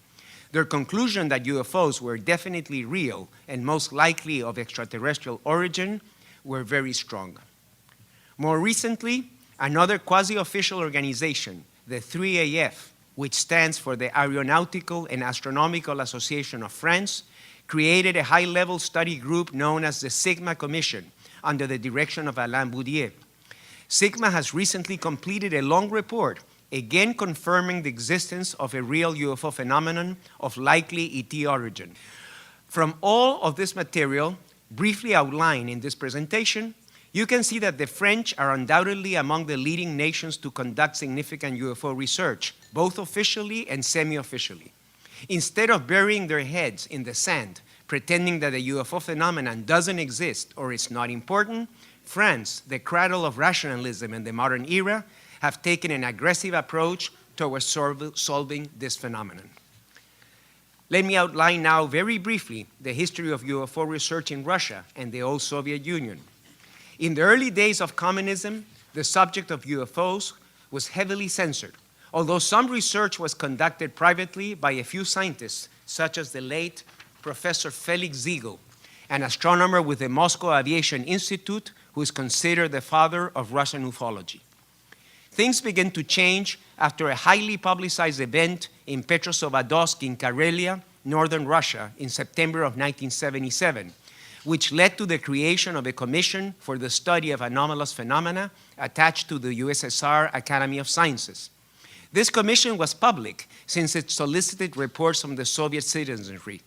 Their conclusion that UFOs were definitely real and most likely of extraterrestrial origin were very strong. More recently, another quasi-official organization, the 3AF, which stands for the Aeronautical and Astronomical Association of France, created a high-level study group known as the Sigma Commission under the direction of Alain Boudier. Sigma has recently completed a long report, again confirming the existence of a real UFO phenomenon of likely ET origin. From all of this material, briefly outlined in this presentation, you can see that the French are undoubtedly among the leading nations to conduct significant UFO research, both officially and semi-officially. Instead of burying their heads in the sand, pretending that the UFO phenomenon doesn't exist or is not important, France, the cradle of rationalism in the modern era, have taken an aggressive approach towards solving this phenomenon. Let me outline now very briefly the history of UFO research in Russia and the old Soviet Union. In the early days of communism, the subject of UFOs was heavily censored, although some research was conducted privately by a few scientists, such as the late Professor Felix Ziegel, an astronomer with the Moscow Aviation Institute, who is considered the father of Russian ufology. Things began to change after a highly publicized event in Petrozavodsk in Karelia, northern Russia, in September of 1977, which led to the creation of a commission for the study of anomalous phenomena attached to the USSR Academy of Sciences. This commission was public since it solicited reports from the Soviet citizenry.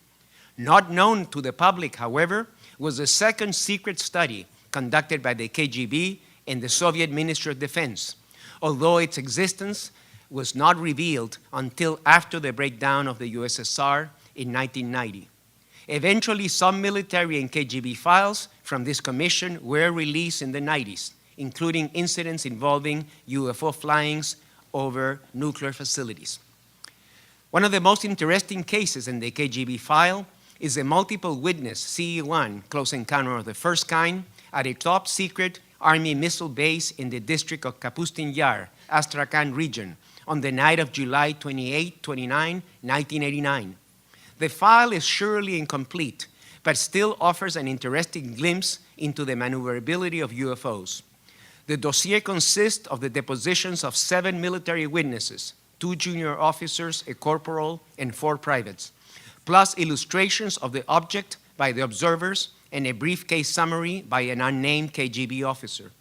Not known to the public, however, was the second secret study conducted by the KGB and the Soviet Ministry of Defense, although its existence was not revealed until after the breakdown of the USSR in 1990. Eventually, some military and KGB files from this commission were released in the 90s, including incidents involving UFO flyings over nuclear facilities. One of the most interesting cases in the KGB file is a multiple witness CE-1 close encounter of the first kind at a top secret Army missile base in the district of Kapustin Yar, Astrakhan region, on the night of July 28-29, 1989. The file is surely incomplete, but still offers an interesting glimpse into the maneuverability of UFOs. The dossier consists of the depositions of 7 military witnesses, 2 junior officers, a corporal, and 4 privates, plus illustrations of the object by the observers and a brief case summary by an unnamed KGB officer.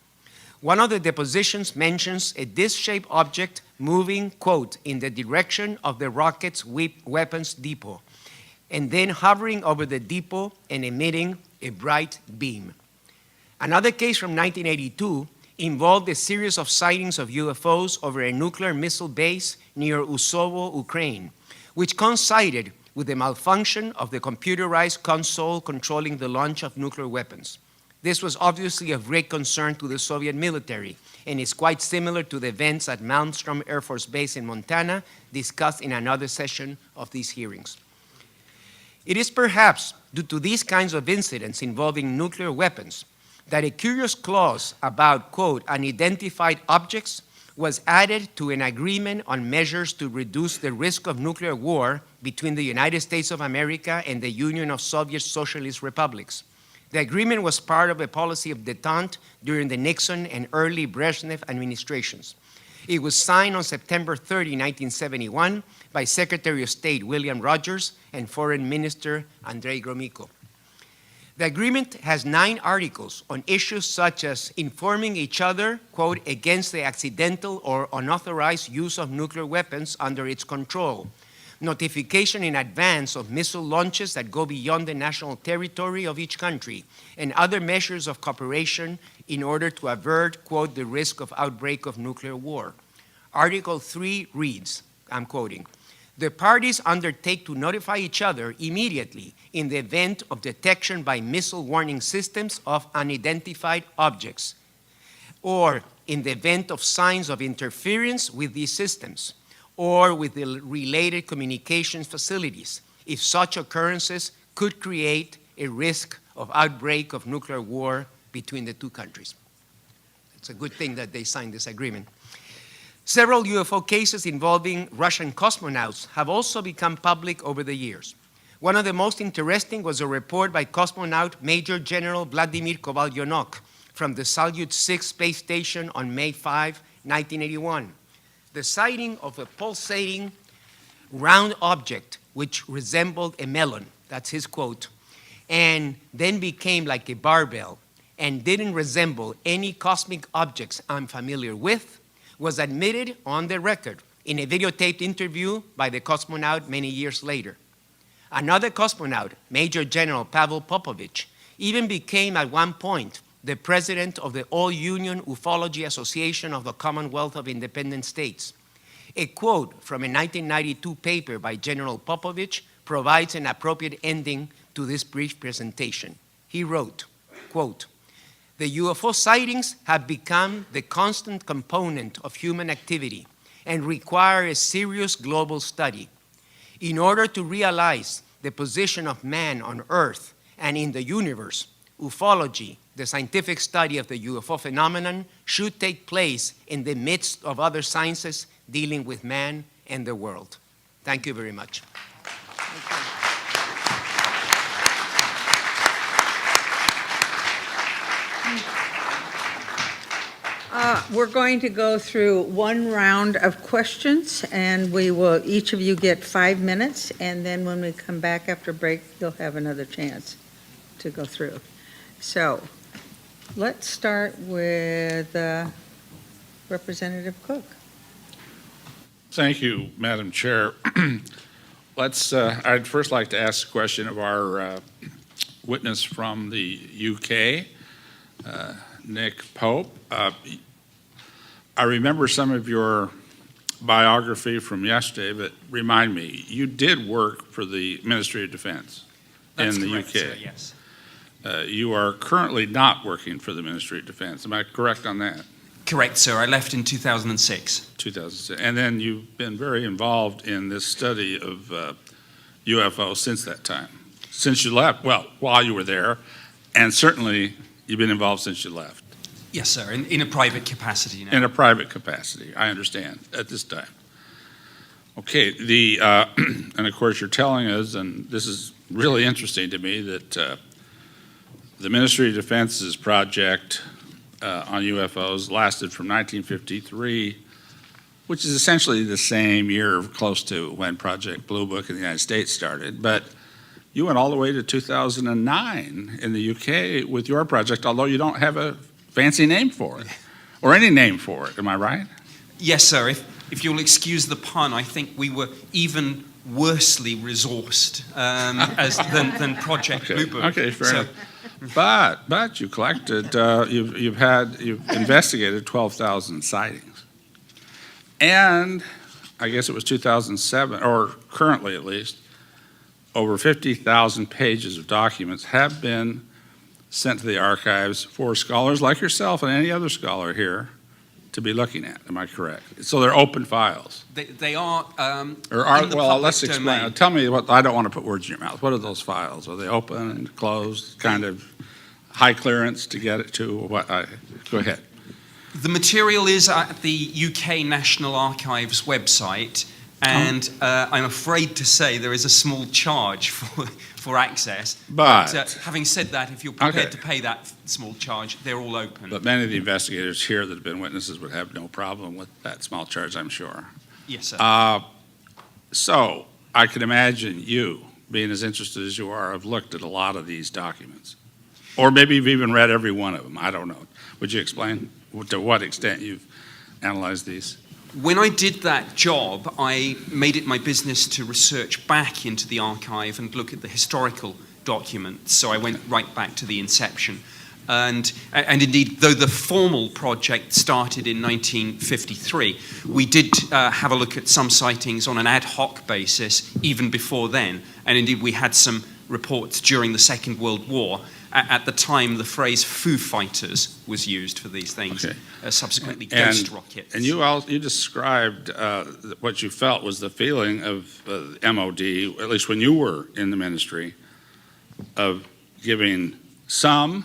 One of the depositions mentions a disc-shaped object moving, quote, in the direction of the rocket's weapons depot, and then hovering over the depot and emitting a bright beam. Another case from 1982 involved a series of sightings of UFOs over a nuclear missile base near Usovo, Ukraine, which coincided with the malfunction of the computerized console controlling the launch of nuclear weapons. This was obviously of great concern to the Soviet military and is quite similar to the events at Malmstrom Air Force Base in Montana discussed in another session of these hearings. It is perhaps due to these kinds of incidents involving nuclear weapons that a curious clause about, quote, unidentified objects was added to an agreement on measures to reduce the risk of nuclear war between the United States of America and the Union of Soviet Socialist Republics. The agreement was part of a policy of détente during the Nixon and early Brezhnev administrations. It was signed on September 30, 1971, by Secretary of State William Rogers and Foreign Minister Andrei Gromyko. The agreement has 9 articles on issues such as informing each other, quote, against the accidental or unauthorized use of nuclear weapons under its control, notification in advance of missile launches that go beyond the national territory of each country, and other measures of cooperation in order to avert, quote, the risk of outbreak of nuclear war. Article 3 reads, I'm quoting, the parties undertake to notify each other immediately in the event of detection by missile warning systems of unidentified objects, or in the event of signs of interference with these systems, or with the related communications facilities, if such occurrences could create a risk of outbreak of nuclear war between the two countries. It's a good thing that they signed this agreement. Several UFO cases involving Russian cosmonauts have also become public over the years. One of the most interesting was a report by cosmonaut Major General Vladimir Kovalyonok from the Salyut 6 space station on May 5, 1981. The sighting of a pulsating round object which resembled a melon, that's his quote, and then became like a barbell and didn't resemble any cosmic objects I'm familiar with, was admitted on the record in a videotaped interview by the cosmonaut many years later. Another cosmonaut, Major General Pavel Popovich, even became at one point the president of the All-Union Ufology Association of the Commonwealth of Independent States. A quote from a 1992 paper by General Popovich provides an appropriate ending to this brief presentation. He wrote, quote, the UFO sightings have become the constant component of human activity and require a serious global study. In order to realize the position of man on Earth and in the universe, ufology, the scientific study of the UFO phenomenon, should take place in the midst of other sciences dealing with man and the world. Thank you very much. We're going to go through one round of questions, and we will, each of you get 5 minutes, and then when we come back after break, you'll have another chance to go through. So, let's start with Representative Cook. Thank you, Madam Chair. I'd first like to ask a question of our witness from the UK, Nick Pope. I remember some of your biography from yesterday, but remind me, you did work for the Ministry of Defense in the UK. Sir, yes. You are currently not working for the Ministry of Defense. Am I correct on that? Correct, sir. I left in 2006. 2006. And then you've been very involved in this study of UFO since that time. Since you left, well, while you were there, and certainly you've been involved since you left. Yes, sir, in a private capacity now. In a private capacity, I understand, at this time. Okay, and of course you're telling us, and this is really interesting to me, that the Ministry of Defense's project on UFOs lasted from 1953, which is essentially the same year close to when Project Blue Book in the United States started, but you went all the way to 2009 in the UK with your project, although you don't have a fancy name for it, or any name for it, am I right? Yes, sir. If you'll excuse the pun, I think we were even worsely resourced than Project Blue Book. Okay, fair enough. But you collected, you've investigated 12,000 sightings, and I guess it was 2007, or currently at least, over 50,000 pages of documents have been sent to the archives for scholars like yourself and any other scholar here to be looking at. Am I correct? So they're open files. They are. Well, let's explain. Domain. Tell me what. I don't want to put words in your mouth. What are those files? Are they open and closed? Kind of high clearance to get it to what? Go ahead. The material is at the UK National Archives website, and I'm afraid to say there is a small charge for access. But having said that, if you're prepared to pay that small charge, they're all open. But many of the investigators here that have been witnesses would have no problem with that small charge, I'm sure. Yes, sir. So I can imagine you, being as interested as you are, have looked at a lot of these documents. Or maybe you've even read every one of them. I don't know. Would you explain to what extent you've analyzed these? When I did that job, I made it my business to research back into the archive and look at the historical documents. So I went right back to the inception. And indeed, though the formal project started in 1953, we did have a look at some sightings on an ad hoc basis even before then. And indeed, we had some reports during the Second World War. At the time, the phrase "Foo Fighters" was used for these things, subsequently ghost rockets. And you described what you felt was the feeling of MOD, at least when you were in the ministry, of giving some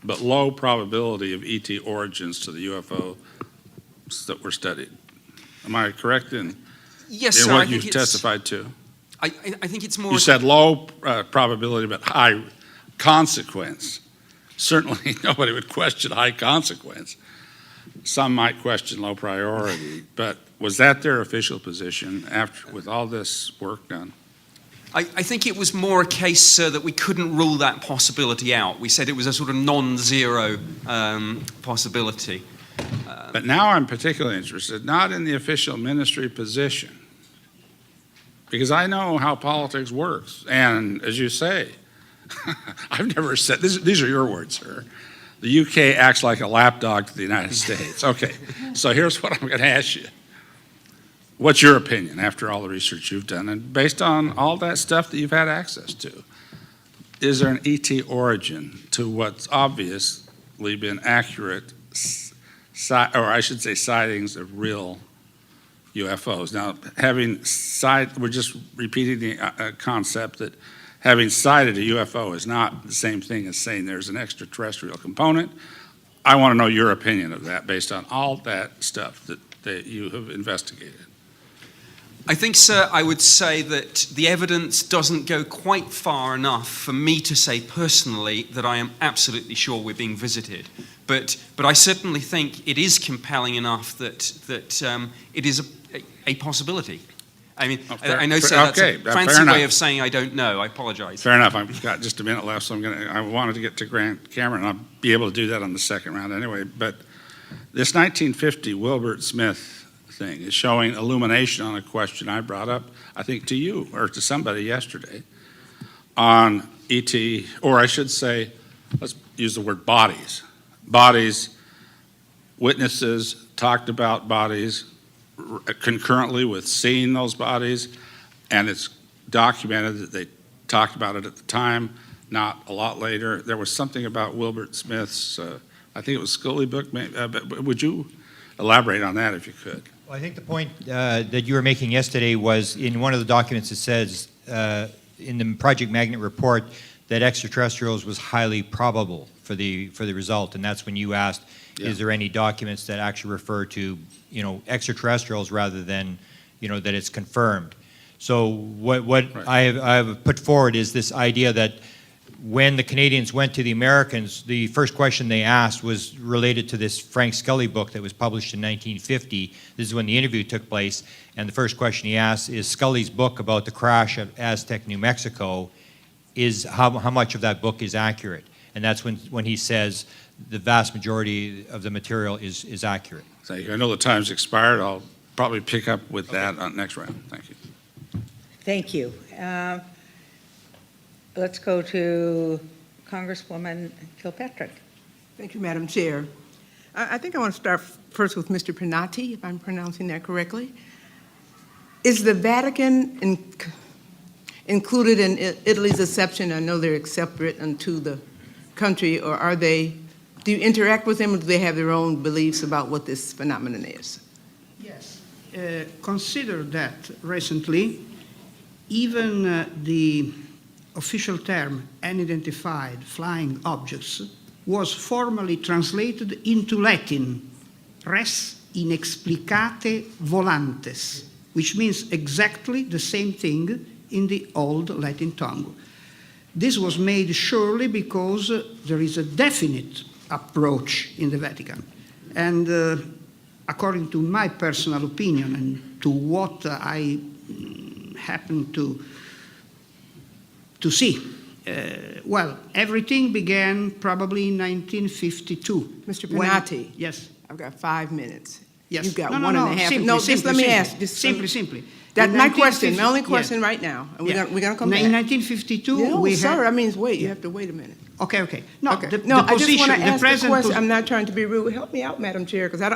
but low probability of ET origins to the UFOs that were studied. Am I correct in what you testified to? I think it's more... You said low probability but high consequence. Certainly nobody would question high consequence. Some might question low priority, but was that their official position with all this work done? I think it was more a case, sir, that we couldn't rule that possibility out. We said it was a sort of non-zero possibility. But now I'm particularly interested, not in the official ministry position, because I know how politics works. And as you say, I've never said, these are your words, sir. The UK acts like a lapdog to the United States. Okay, so here's what I'm going to ask you. What's your opinion after all the research you've done and based on all that stuff that you've had access to? Is there an ET origin to what's obviously been accurate, or I should say sightings of real UFOs? Now, we're just repeating the concept that having sighted a UFO is not the same thing as saying there's an extraterrestrial component. I want to know your opinion of that based on all that stuff that you have investigated. I think, sir, I would say that the evidence doesn't go quite far enough for me to say personally that I am absolutely sure we're being visited. But I certainly think it is compelling enough that it is a possibility. I mean, I know, sir, that's a fancy way of saying I don't know. I apologize. Fair enough. I've got just a minute left, so I wanted to get to Grant Cameron. I'll be able to do that on the second round anyway. But this 1950 Wilbert Smith thing is showing illumination on a question I brought up, I think, to you or to somebody yesterday on ET, or I should say, let's use the word bodies. Bodies, witnesses talked about bodies concurrently with seeing those bodies, and it's documented that they talked about it at the time, not a lot later. There was something about Wilbert Smith's, I think it was Scully book, but would you elaborate on that if you could? Well, I think the point that you were making yesterday was in one of the documents it says in the Project Magnet report that extraterrestrials was highly probable for the result, and that's when you asked, is there any documents that actually refer to extraterrestrials rather than that it's confirmed. So what right. I have put forward is this idea that when the Canadians went to the Americans, the first question they asked was related to this Frank Scully book that was published in 1950. This is when the interview took place, and the first question he asked is Scully's book about the crash at Aztec, New Mexico, is how much of that book is accurate? And that's when he says the vast majority of the material is accurate. Thank you. I know the time's expired. I'll probably pick up with that on next round. Thank you. Thank you. Let's go to Congresswoman Kilpatrick. Thank you, Madam Chair. I think I want to start first with Mr. Pinotti, if I'm pronouncing that correctly. Is the Vatican included in Italy's exception? I know they're separate unto the country, or do you interact with them, or do they have their own beliefs about what this phenomenon is? Yes. Consider that recently, even the official term unidentified flying objects was formally translated into Latin res inexplicate volantes, which means exactly the same thing in the old Latin tongue. This was made surely because there is a definite approach in the Vatican. And according to my personal opinion and to what I happen to see, well, everything began probably in 1952. Mr. Pinati. Yes. I've got 5 minutes. Yes. You've got No, one and a half. Simply, No, just simply, let me simply. ask. Just Simply. That's In my question, 1950 my only question yes. right now. And Yeah. we're going to come back. In 1952, No, we sir, had... I mean, wait, you have to wait a minute. Okay. No, Okay. the No, I just position, want to the ask the present... question. I'm not trying to be rude. Help me out, Madam Chair, because I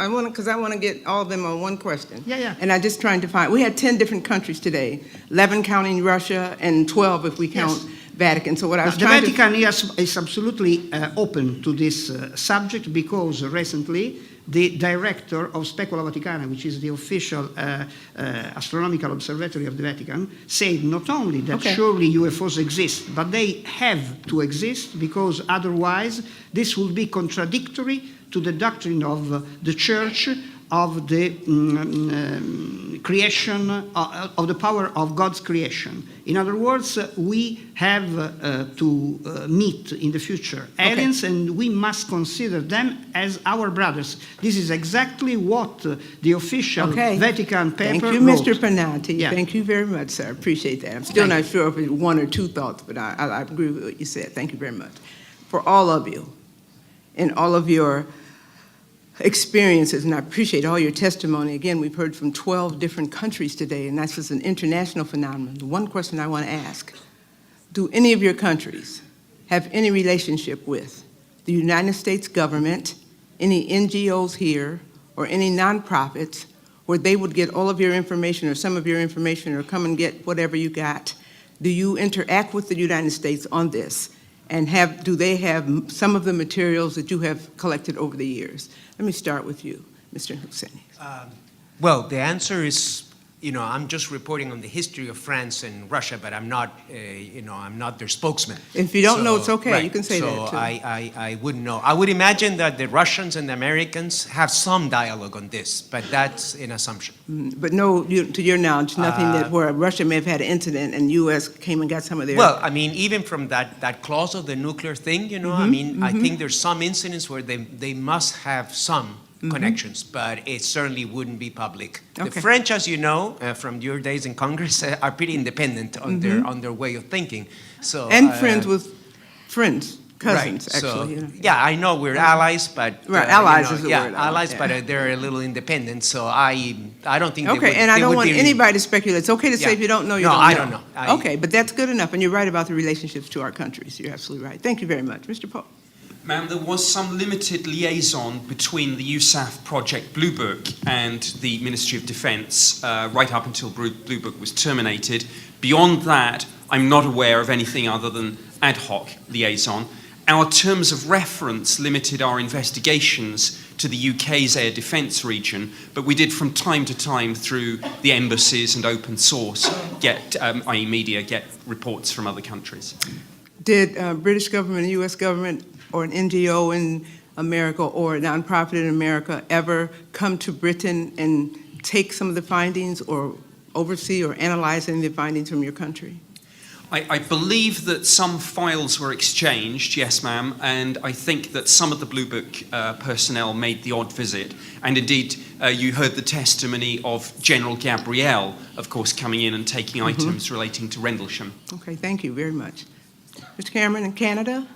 want to get all of them on one question. Yeah. And I'm just trying to find, we had 10 different countries today, 11 counting Russia, and 12 if we count Vatican. So what I was The trying Vatican is absolutely open to this subject because recently the director of Specula Vaticana, which is the official astronomical observatory of the Vatican, said not only that surely UFOs exist, but they have to exist because otherwise this will be contradictory to the doctrine of the Church of the creation, of the power of God's creation. In other words, we have to meet in the future aliens, and we must consider them as our brothers. This is exactly what the official Vatican paper Thank you, wrote. Mr. Pinati. Yeah. Thank you very much, sir. Appreciate that. I'm still not sure if it's one or two thoughts, but I agree with what you said. Thank you very much. For all of you and all of your experiences, and I appreciate all your testimony. Again, we've heard from 12 different countries today, and that's just an international phenomenon. The one question I want to ask, do any of your countries have any relationship with the United States government, any NGOs here, or any nonprofits where they would get all of your information or some of your information or come and get whatever you got? Do you interact with the United States on this? And do they have some of the materials that you have collected over the years? Let me start with you, Mr. Husseini. Well, the answer is, I'm just reporting on the history of France and Russia, but I'm not, I'm not their spokesman. If you don't know, it's okay. Right. You can say that too. So I wouldn't know. I would imagine that the Russians and the Americans have some dialogue on this, but that's an assumption. But no, to your knowledge, nothing that where Russia may have had an incident and U.S. came and got some of their... Well, I mean, even from that clause of the nuclear thing, I think there's some incidents where they must have some connections, but it certainly wouldn't be public. The French, as you know, from your days in Congress, are pretty independent on their way of thinking. So and friends with friends, cousins, right. actually. So, yeah, I know we're allies, but allies is the word. Allies, but they're a little independent. So I don't think. And I don't want anybody to speculate. It's okay to say if you don't know, you don't know. I don't know. Okay, but that's good enough, and you're right about the relationships to our countries. You're absolutely right. Thank you very much, Mr. Pope. Ma'am, there was some limited liaison between the USAF Project Blue Book and the Ministry of Defence right up until Blue Book was terminated. Beyond that, I'm not aware of anything other than ad hoc liaison. Our terms of reference limited our investigations to the UK's air defence region, but we did from time to time through the embassies and open source i.e. media, get reports from other countries. Did British government, the U.S. government, or an NGO in America or a nonprofit in America ever come to Britain and take some of the findings or oversee or analyze any of the findings from your country? I believe that some files were exchanged, yes, ma'am, and I think that some of the Blue Book personnel made the odd visit. And indeed, you heard the testimony of General Gabriel, of course, coming in and taking items relating to Rendlesham. Okay, thank you very much. Mr. Cameron, in Canada?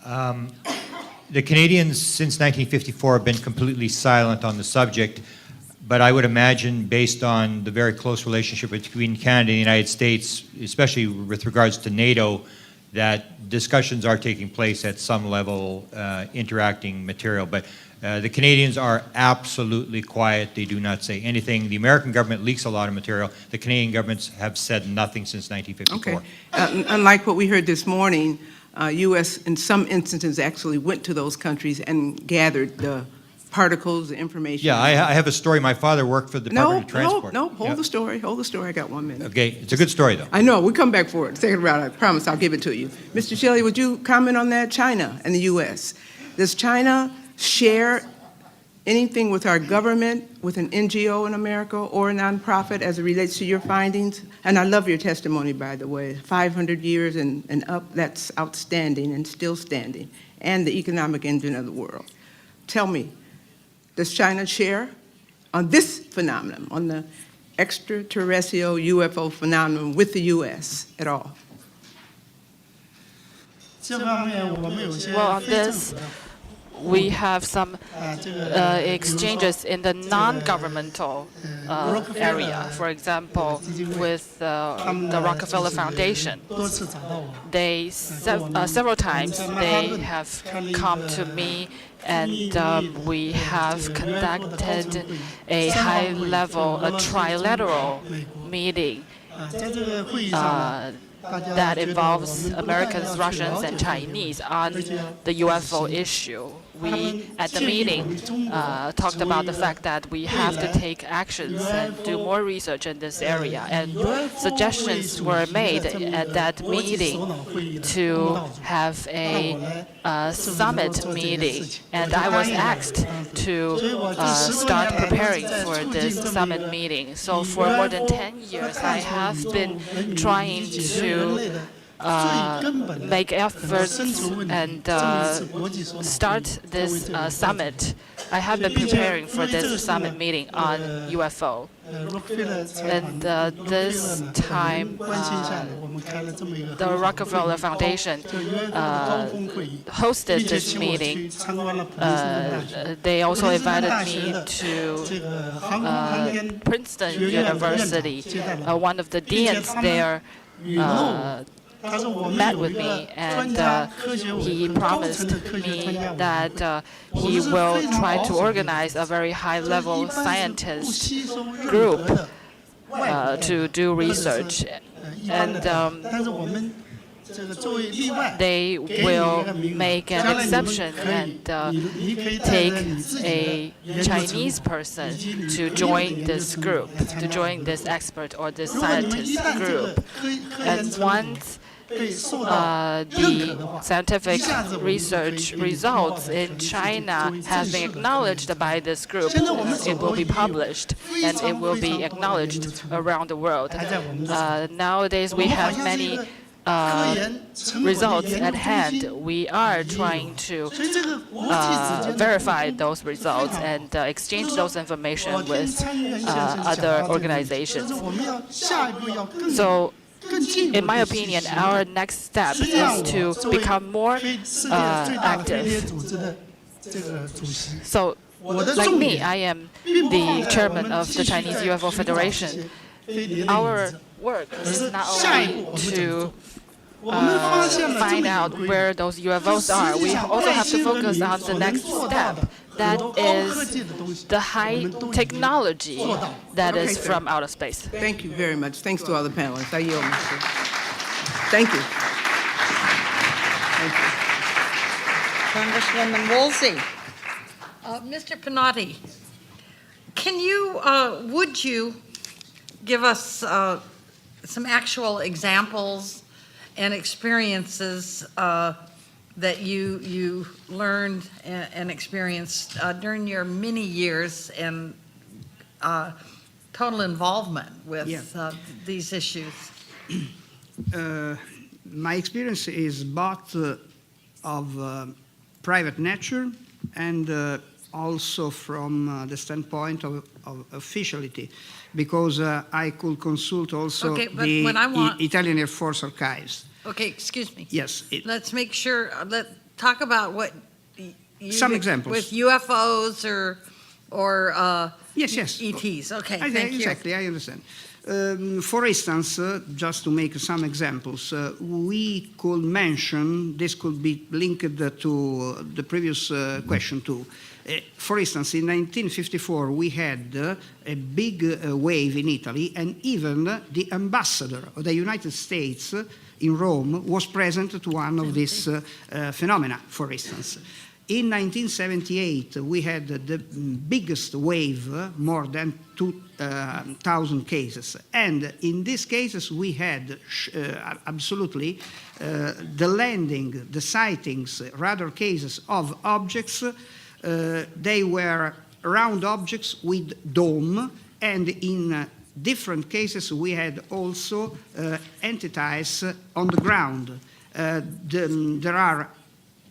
The Canadians, since 1954, have been completely silent on the subject, but I would imagine, based on the very close relationship between Canada and the United States, especially with regards to NATO, that discussions are taking place at some level, interacting material. But the Canadians are absolutely quiet. They do not say anything. The American government leaks a lot of material. The Canadian governments have said nothing since 1954. Okay. Unlike what we heard this morning, U.S. in some instances actually went to those countries and gathered the particles, the information. Yeah, I have a story. My father worked for the Department of Transport. Hold the story. Hold the story. I got 1 minute. Okay, it's a good story, though. I know. We'll come back for it. Second round, I promise I'll give it to you. Mr. Shelley, would you comment on that? China and the U.S. Does China share anything with our government, with an NGO in America or a nonprofit as it relates to your findings? And I love your testimony, by the way. 500 years and up, that's outstanding and still standing, and the economic engine of the world. Tell me, does China share on this phenomenon, on the extraterrestrial UFO phenomenon with the U.S. at all? Well, on this, we have some exchanges in the non-governmental area. For example, with the Rockefeller Foundation, they several times they have come to me, and we have conducted a high-level, a trilateral meeting that involves Americans, Russians, and Chinese on the UFO issue. We, at the meeting, talked about the fact that we have to take actions and do more research in this area. And suggestions were made at that meeting to have a summit meeting. And I was asked to start preparing for this summit meeting. So for more than 10 years, I have been trying to make efforts and start this summit. I have been preparing for this summit meeting on UFO. And this time, the Rockefeller Foundation hosted this meeting. They also invited me to Princeton University. One of the deans there met with me, and he promised me that he will try to organize a very high-level scientist group to do research. And they will make an exception and take a Chinese person to join this group, to join this expert or this scientist group. And once the scientific research results in China have been acknowledged by this group, it will be published and it will be acknowledged around the world. Nowadays, we have many results at hand. We are trying to verify those results and exchange those information with other organizations. So, in my opinion, our next step is to become more active. So, like me, I am the chairman of the Chinese UFO Federation. Our work is not only to find out where those UFOs are. We also have to focus on the next step. That is the high technology that is from outer space. Thank you very much. Thanks to all the panelists. I yield, Mr. Thank you. Congresswoman Woolsey. Mr. Pinotti, would you give us some actual examples and experiences that you learned and experienced during your many years and total involvement with these issues? My experience is both of private nature and also from the standpoint of officiality, because I could consult also the Italian Air Force archives. Okay, excuse me. Yes. Let's make sure, talk about what you some examples. With UFOs or yes. ETs. Okay, thank you. Exactly, I understand. For instance, just to make some examples, we could mention, this could be linked to the previous question too. For instance, in 1954, we had a big wave in Italy, and even the ambassador of the United States in Rome was present to one of these phenomena, for instance. In 1978, we had the biggest wave, more than 2,000 cases. And in these cases, we had absolutely the landing, the sightings, radar cases of objects. They were round objects with dome, and in different cases we had also entities on the ground. There are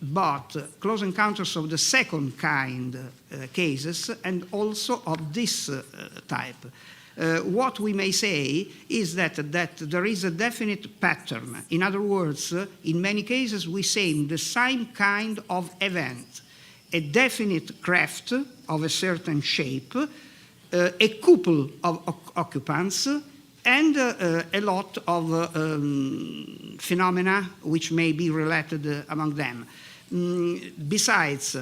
both close encounters of the second kind cases and also of this type. What we may say is that there is a definite pattern. In other words, in many cases we say the same kind of event, a definite craft of a certain shape, a couple of occupants, and a lot of phenomena which may be related among them. Besides,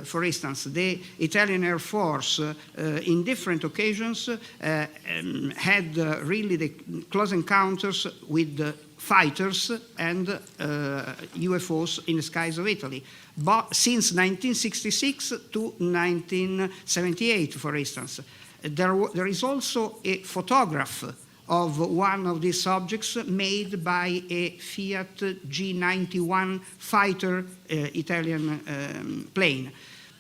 for instance, the Italian Air Force in different occasions had really the close encounters with fighters and UFOs in the skies of Italy. But since 1966 to 1978, for instance, there is also a photograph of one of these objects made by a Fiat G91 fighter Italian plane.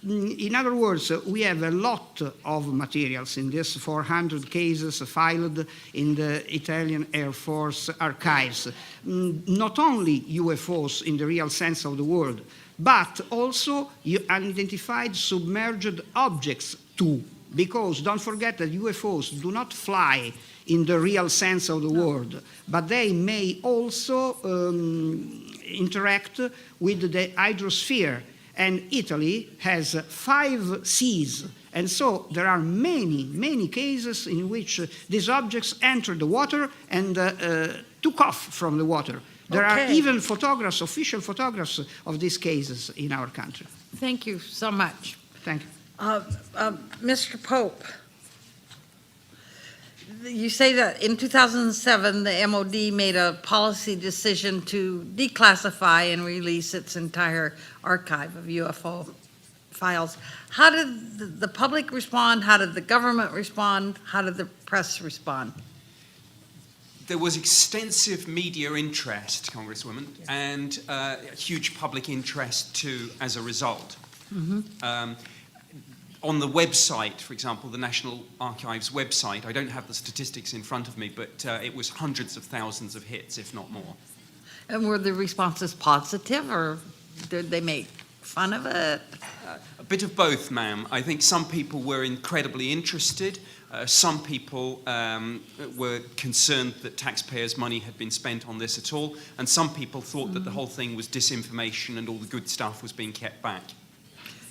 In other words, we have a lot of materials in this 400 cases filed in the Italian Air Force archives. Not only UFOs in the real sense of the word, but also unidentified submerged objects too. Because don't forget that UFOs do not fly in the real sense of the word, but they may also interact with the hydrosphere. And Italy has 5 seas. And so there are many, many cases in which these objects enter the water and took off from the water. There are even photographs, official photographs of these cases in our country. Thank you so much. Thank you. Mr. Pope, you say that in 2007, the MOD made a policy decision to declassify and release its entire archive of UFO files. How did the public respond? How did the government respond? How did the press respond? There was extensive media interest, Congresswoman, and huge public interest too as a result. Mm-hmm. On the website, for example, the National Archives website, I don't have the statistics in front of me, but it was hundreds of thousands of hits, if not more. And were the responses positive, or did they make fun of it? A bit of both, ma'am. I think some people were incredibly interested. Some people were concerned that taxpayers' money had been spent on this at all. And some people thought that the whole thing was disinformation and all the good stuff was being kept back.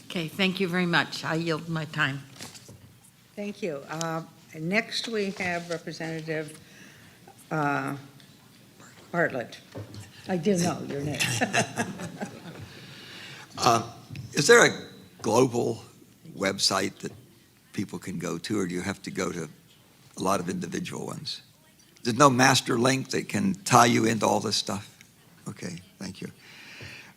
Okay, thank you very much. I yield my time. Thank you. Next, we have Representative Bartlett. I do know your name. Is there a global website that people can go to, or do you have to go to a lot of individual ones? There's no master link that can tie you into all this stuff? Okay, thank you.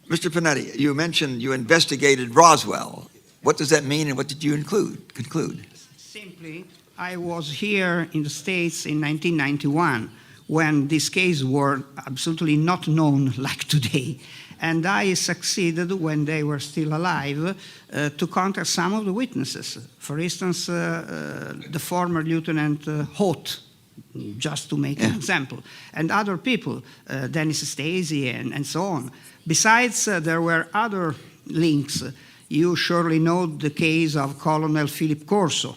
Mr. Panetti, you mentioned you investigated Roswell. What does that mean, and what did you conclude? Simply, I was here in the States in 1991 when this case were absolutely not known like today. And I succeeded, when they were still alive, to contact some of the witnesses. For instance, the former Lieutenant Holt, just to make an example, and other people, Dennis Stacey and so on. Besides, there were other links. You surely know the case of Colonel Philip Corso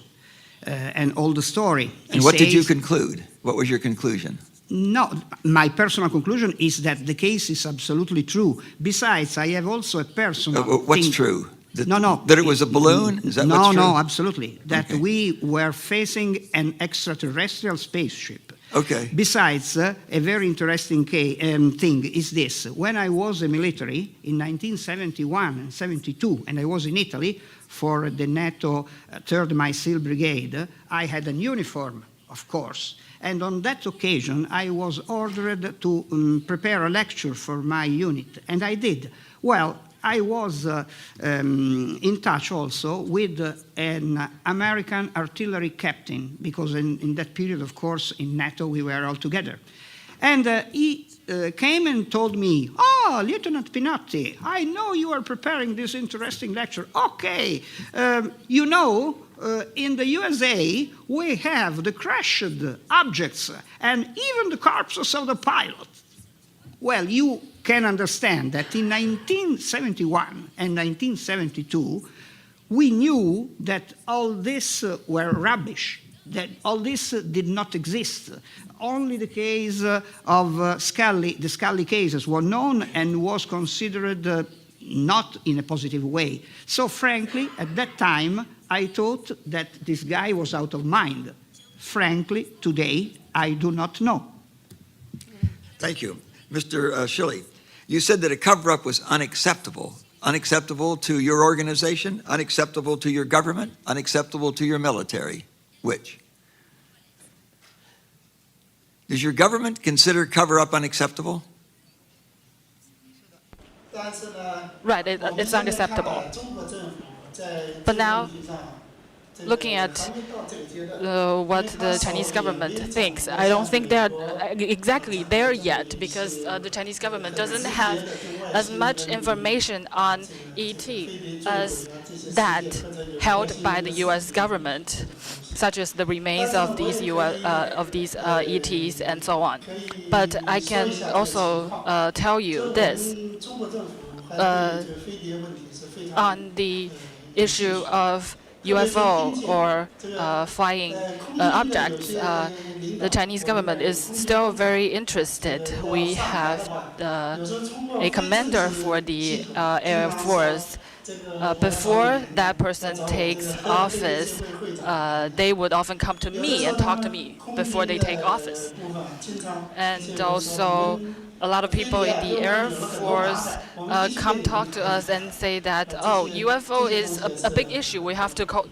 and all the story. And what did you conclude? What was your conclusion? No, my personal conclusion is that the case is absolutely true. Besides, I have also a personal What's true? No. That it was a balloon? Is that what's true? No, absolutely. That we were facing an extraterrestrial spaceship. Okay. Besides, a very interesting thing is this. When I was in military in 1971 and 72, and I was in Italy for the NATO 3rd Missile Brigade, I had a uniform, of course. And on that occasion, I was ordered to prepare a lecture for my unit, and I did. Well, I was in touch also with an American artillery captain, because in that period, of course, in NATO we were all together. And he came and told me, "Oh, Lieutenant Pinotti, I know you are preparing this interesting lecture. Okay, you know, in the USA, we have the crashed objects and even the corpses of the pilot." Well, you can understand that in 1971 and 1972, we knew that all this were rubbish, that all this did not exist. Only the case of the Scully cases were known and was considered not in a positive way. So frankly, at that time, I thought that this guy was out of mind. Frankly, today, I do not know. Thank you. Mr. Schilly, you said that a cover-up was unacceptable. Unacceptable to your organization, unacceptable to your government, unacceptable to your military. Which? Does your government consider cover-up unacceptable? Right, it's unacceptable. But now, looking at what the Chinese government thinks, I don't think they're exactly there yet, because the Chinese government doesn't have as much information on ET as that held by the U.S. government, such as the remains of these ETs and so on. But I can also tell you this. On the issue of UFO or flying objects, the Chinese government is still very interested. We have a commander for the Air Force. Before that person takes office, they would often come to me and talk to me before they take office. And also, a lot of people in the Air Force come talk to us and say that, oh, UFO is a big issue. We have to go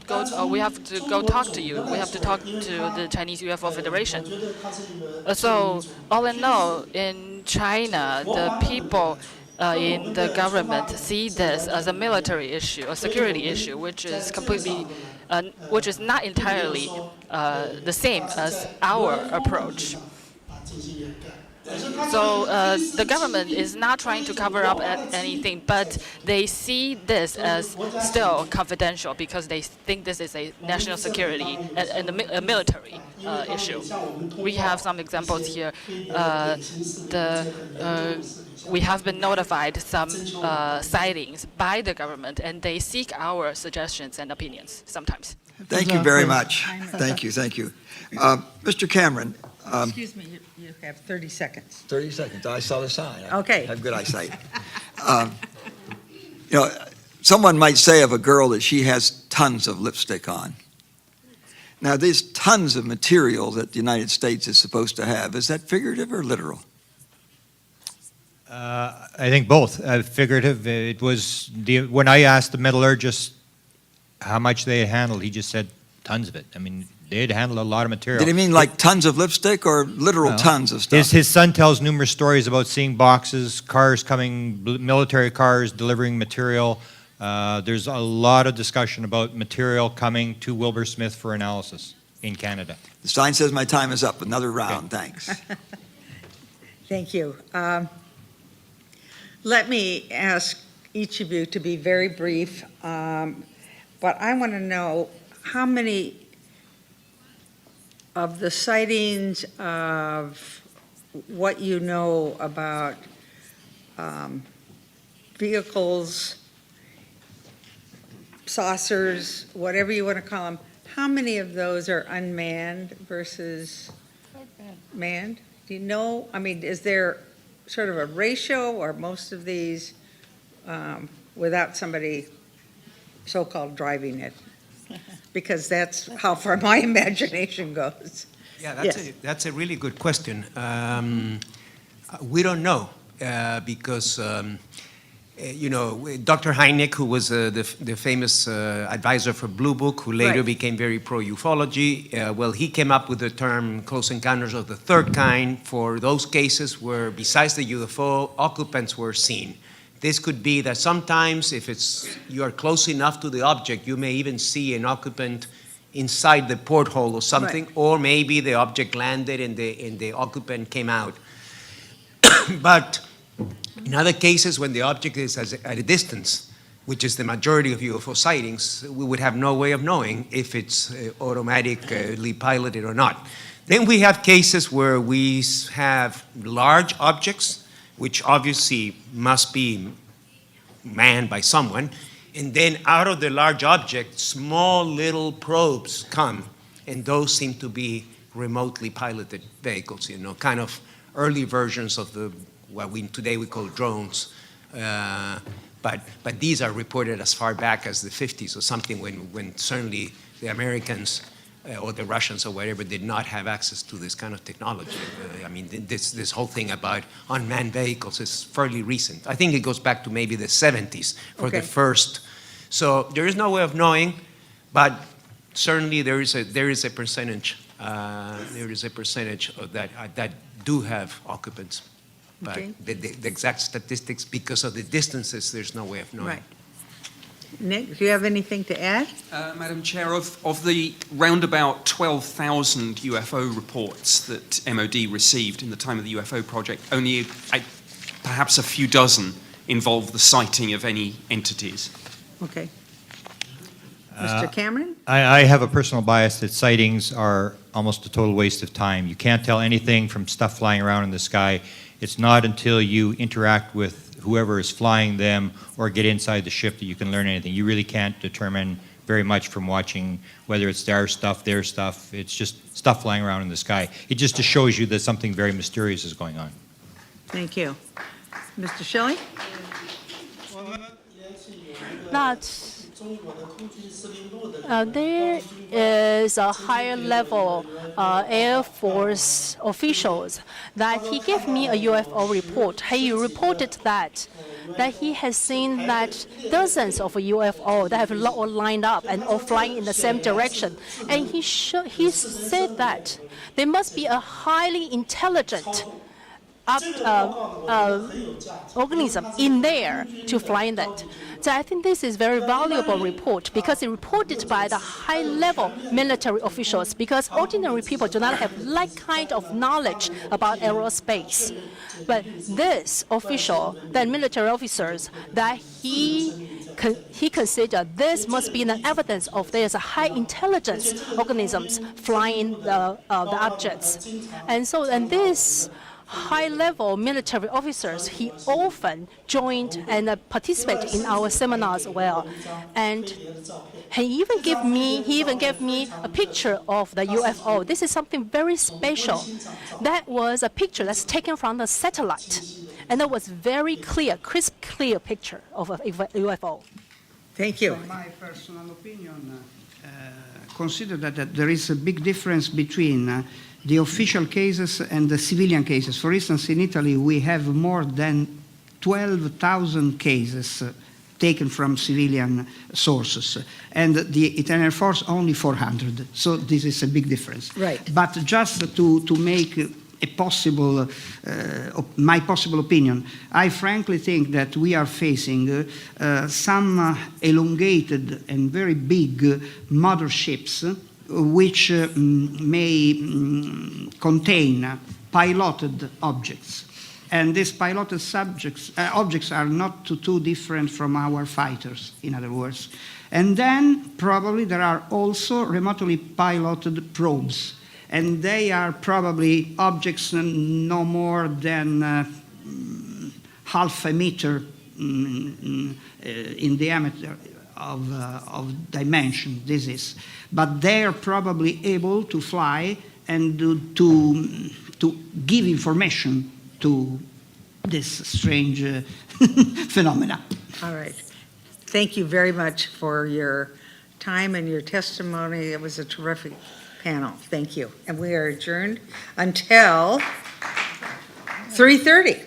talk to you. We have to talk to the Chinese UFO Federation. So all in all, in China, the people in the government see this as a military issue, a security issue, which is not entirely the same as our approach. So the government is not trying to cover up anything, but they see this as still confidential because they think this is a national security and a military issue. We have some examples here. We have been notified some sightings by the government, and they seek our suggestions and opinions sometimes. Thank you very much. Thank you. Mr. Cameron. Excuse me, you have 30 seconds. 30 seconds. I saw the sign. Okay. I have good eyesight. Someone might say of a girl that she has tons of lipstick on. Now, there's tons of material that the United States is supposed to have. Is that figurative or literal? I think both. Figurative. It was when I asked the metallurgist how much they had handled, he just said tons of it. I mean, they had handled a lot of material. Did he mean like tons of lipstick or literal tons of stuff? His son tells numerous stories about seeing boxes, cars coming, military cars delivering material. There's a lot of discussion about material coming to Wilbur Smith for analysis in Canada. The sign says my time is up. Another round. Okay. Thanks. Thank you. Let me ask each of you to be very brief, but I want to know how many of the sightings of what you know about vehicles, saucers, whatever you want to call them, how many of those are unmanned versus manned? Do you know? I mean, is there sort of a ratio, or most of these without somebody so-called driving it? Because that's how far my imagination goes. Yeah, that's a really good question. We don't know because, Dr. Hynek, who was the famous advisor for Blue Book, who later became very pro-ufology, he came up with the term close encounters of the third kind for those cases where, besides the UFO, occupants were seen. This could be that sometimes if you are close enough to the object, you may even see an occupant inside the porthole or something, or maybe the object landed and the occupant came out. But in other cases, when the object is at a distance, which is the majority of UFO sightings, we would have no way of knowing if it's automatically piloted or not. Then we have cases where we have large objects, which obviously must be manned by someone, and then out of the large object, small little probes come, and those seem to be remotely piloted vehicles, you know, kind of early versions of what today we call drones. But these are reported as far back as the 50s or something, when certainly the Americans or the Russians or whatever did not have access to this kind of technology. I mean, this whole thing about unmanned vehicles is fairly recent. I think it goes back to maybe the 70s for the first. So there is no way of knowing, but certainly there is a percentage. There is a percentage of that do have occupants. But the exact statistics, because of the distances, there's no way of knowing. Right. Nick, do you have anything to add? Madam Chair, of the roundabout 12,000 UFO reports that MOD received in the time of the UFO project, only perhaps a few dozen involved the sighting of any entities. Okay. Mr. Cameron? I have a personal bias that sightings are almost a total waste of time. You can't tell anything from stuff flying around in the sky. It's not until you interact with whoever is flying them or get inside the ship that you can learn anything. You really can't determine very much from watching whether it's their stuff, their stuff. It's just stuff flying around in the sky. It just shows you that something very mysterious is going on. Thank you. Mr. Shelley? There is a higher level Air Force officials that he gave me a UFO report. He reported that he has seen that dozens of UFO that have all lined up and all flying in the same direction. And he said that there must be a highly intelligent organism in there to fly in that. So I think this is very valuable report because it reported by the high-level military officials, because ordinary people do not have that kind of knowledge about aerospace. But this official, that military officers, that he considered this must be an evidence of there's a high intelligence organisms flying the objects. And this high-level military officers, he often joined and participated in our seminars as well. And he even gave me a picture of the UFO. This is something very special. That was a picture that's taken from the satellite. And that was very clear, crisp, clear picture of a UFO. Thank you. In my personal opinion, consider that there is a big difference between the official cases and the civilian cases. For instance, in Italy, we have more than 12,000 cases taken from civilian sources, and the Italian Air Force only 400. So this is a big difference. Right. But just to make a possible, my possible opinion, I frankly think that we are facing some elongated and very big motherships which may contain piloted objects. And these piloted objects are not too different from our fighters, in other words. And then probably there are also remotely piloted probes. And they are probably objects no more than half a meter in diameter of dimension, this is. But they are probably able to fly and to give information to this strange phenomena. All right. Thank you very much for your time and your testimony. It was a terrific panel. Thank you. And we are adjourned until 3:30.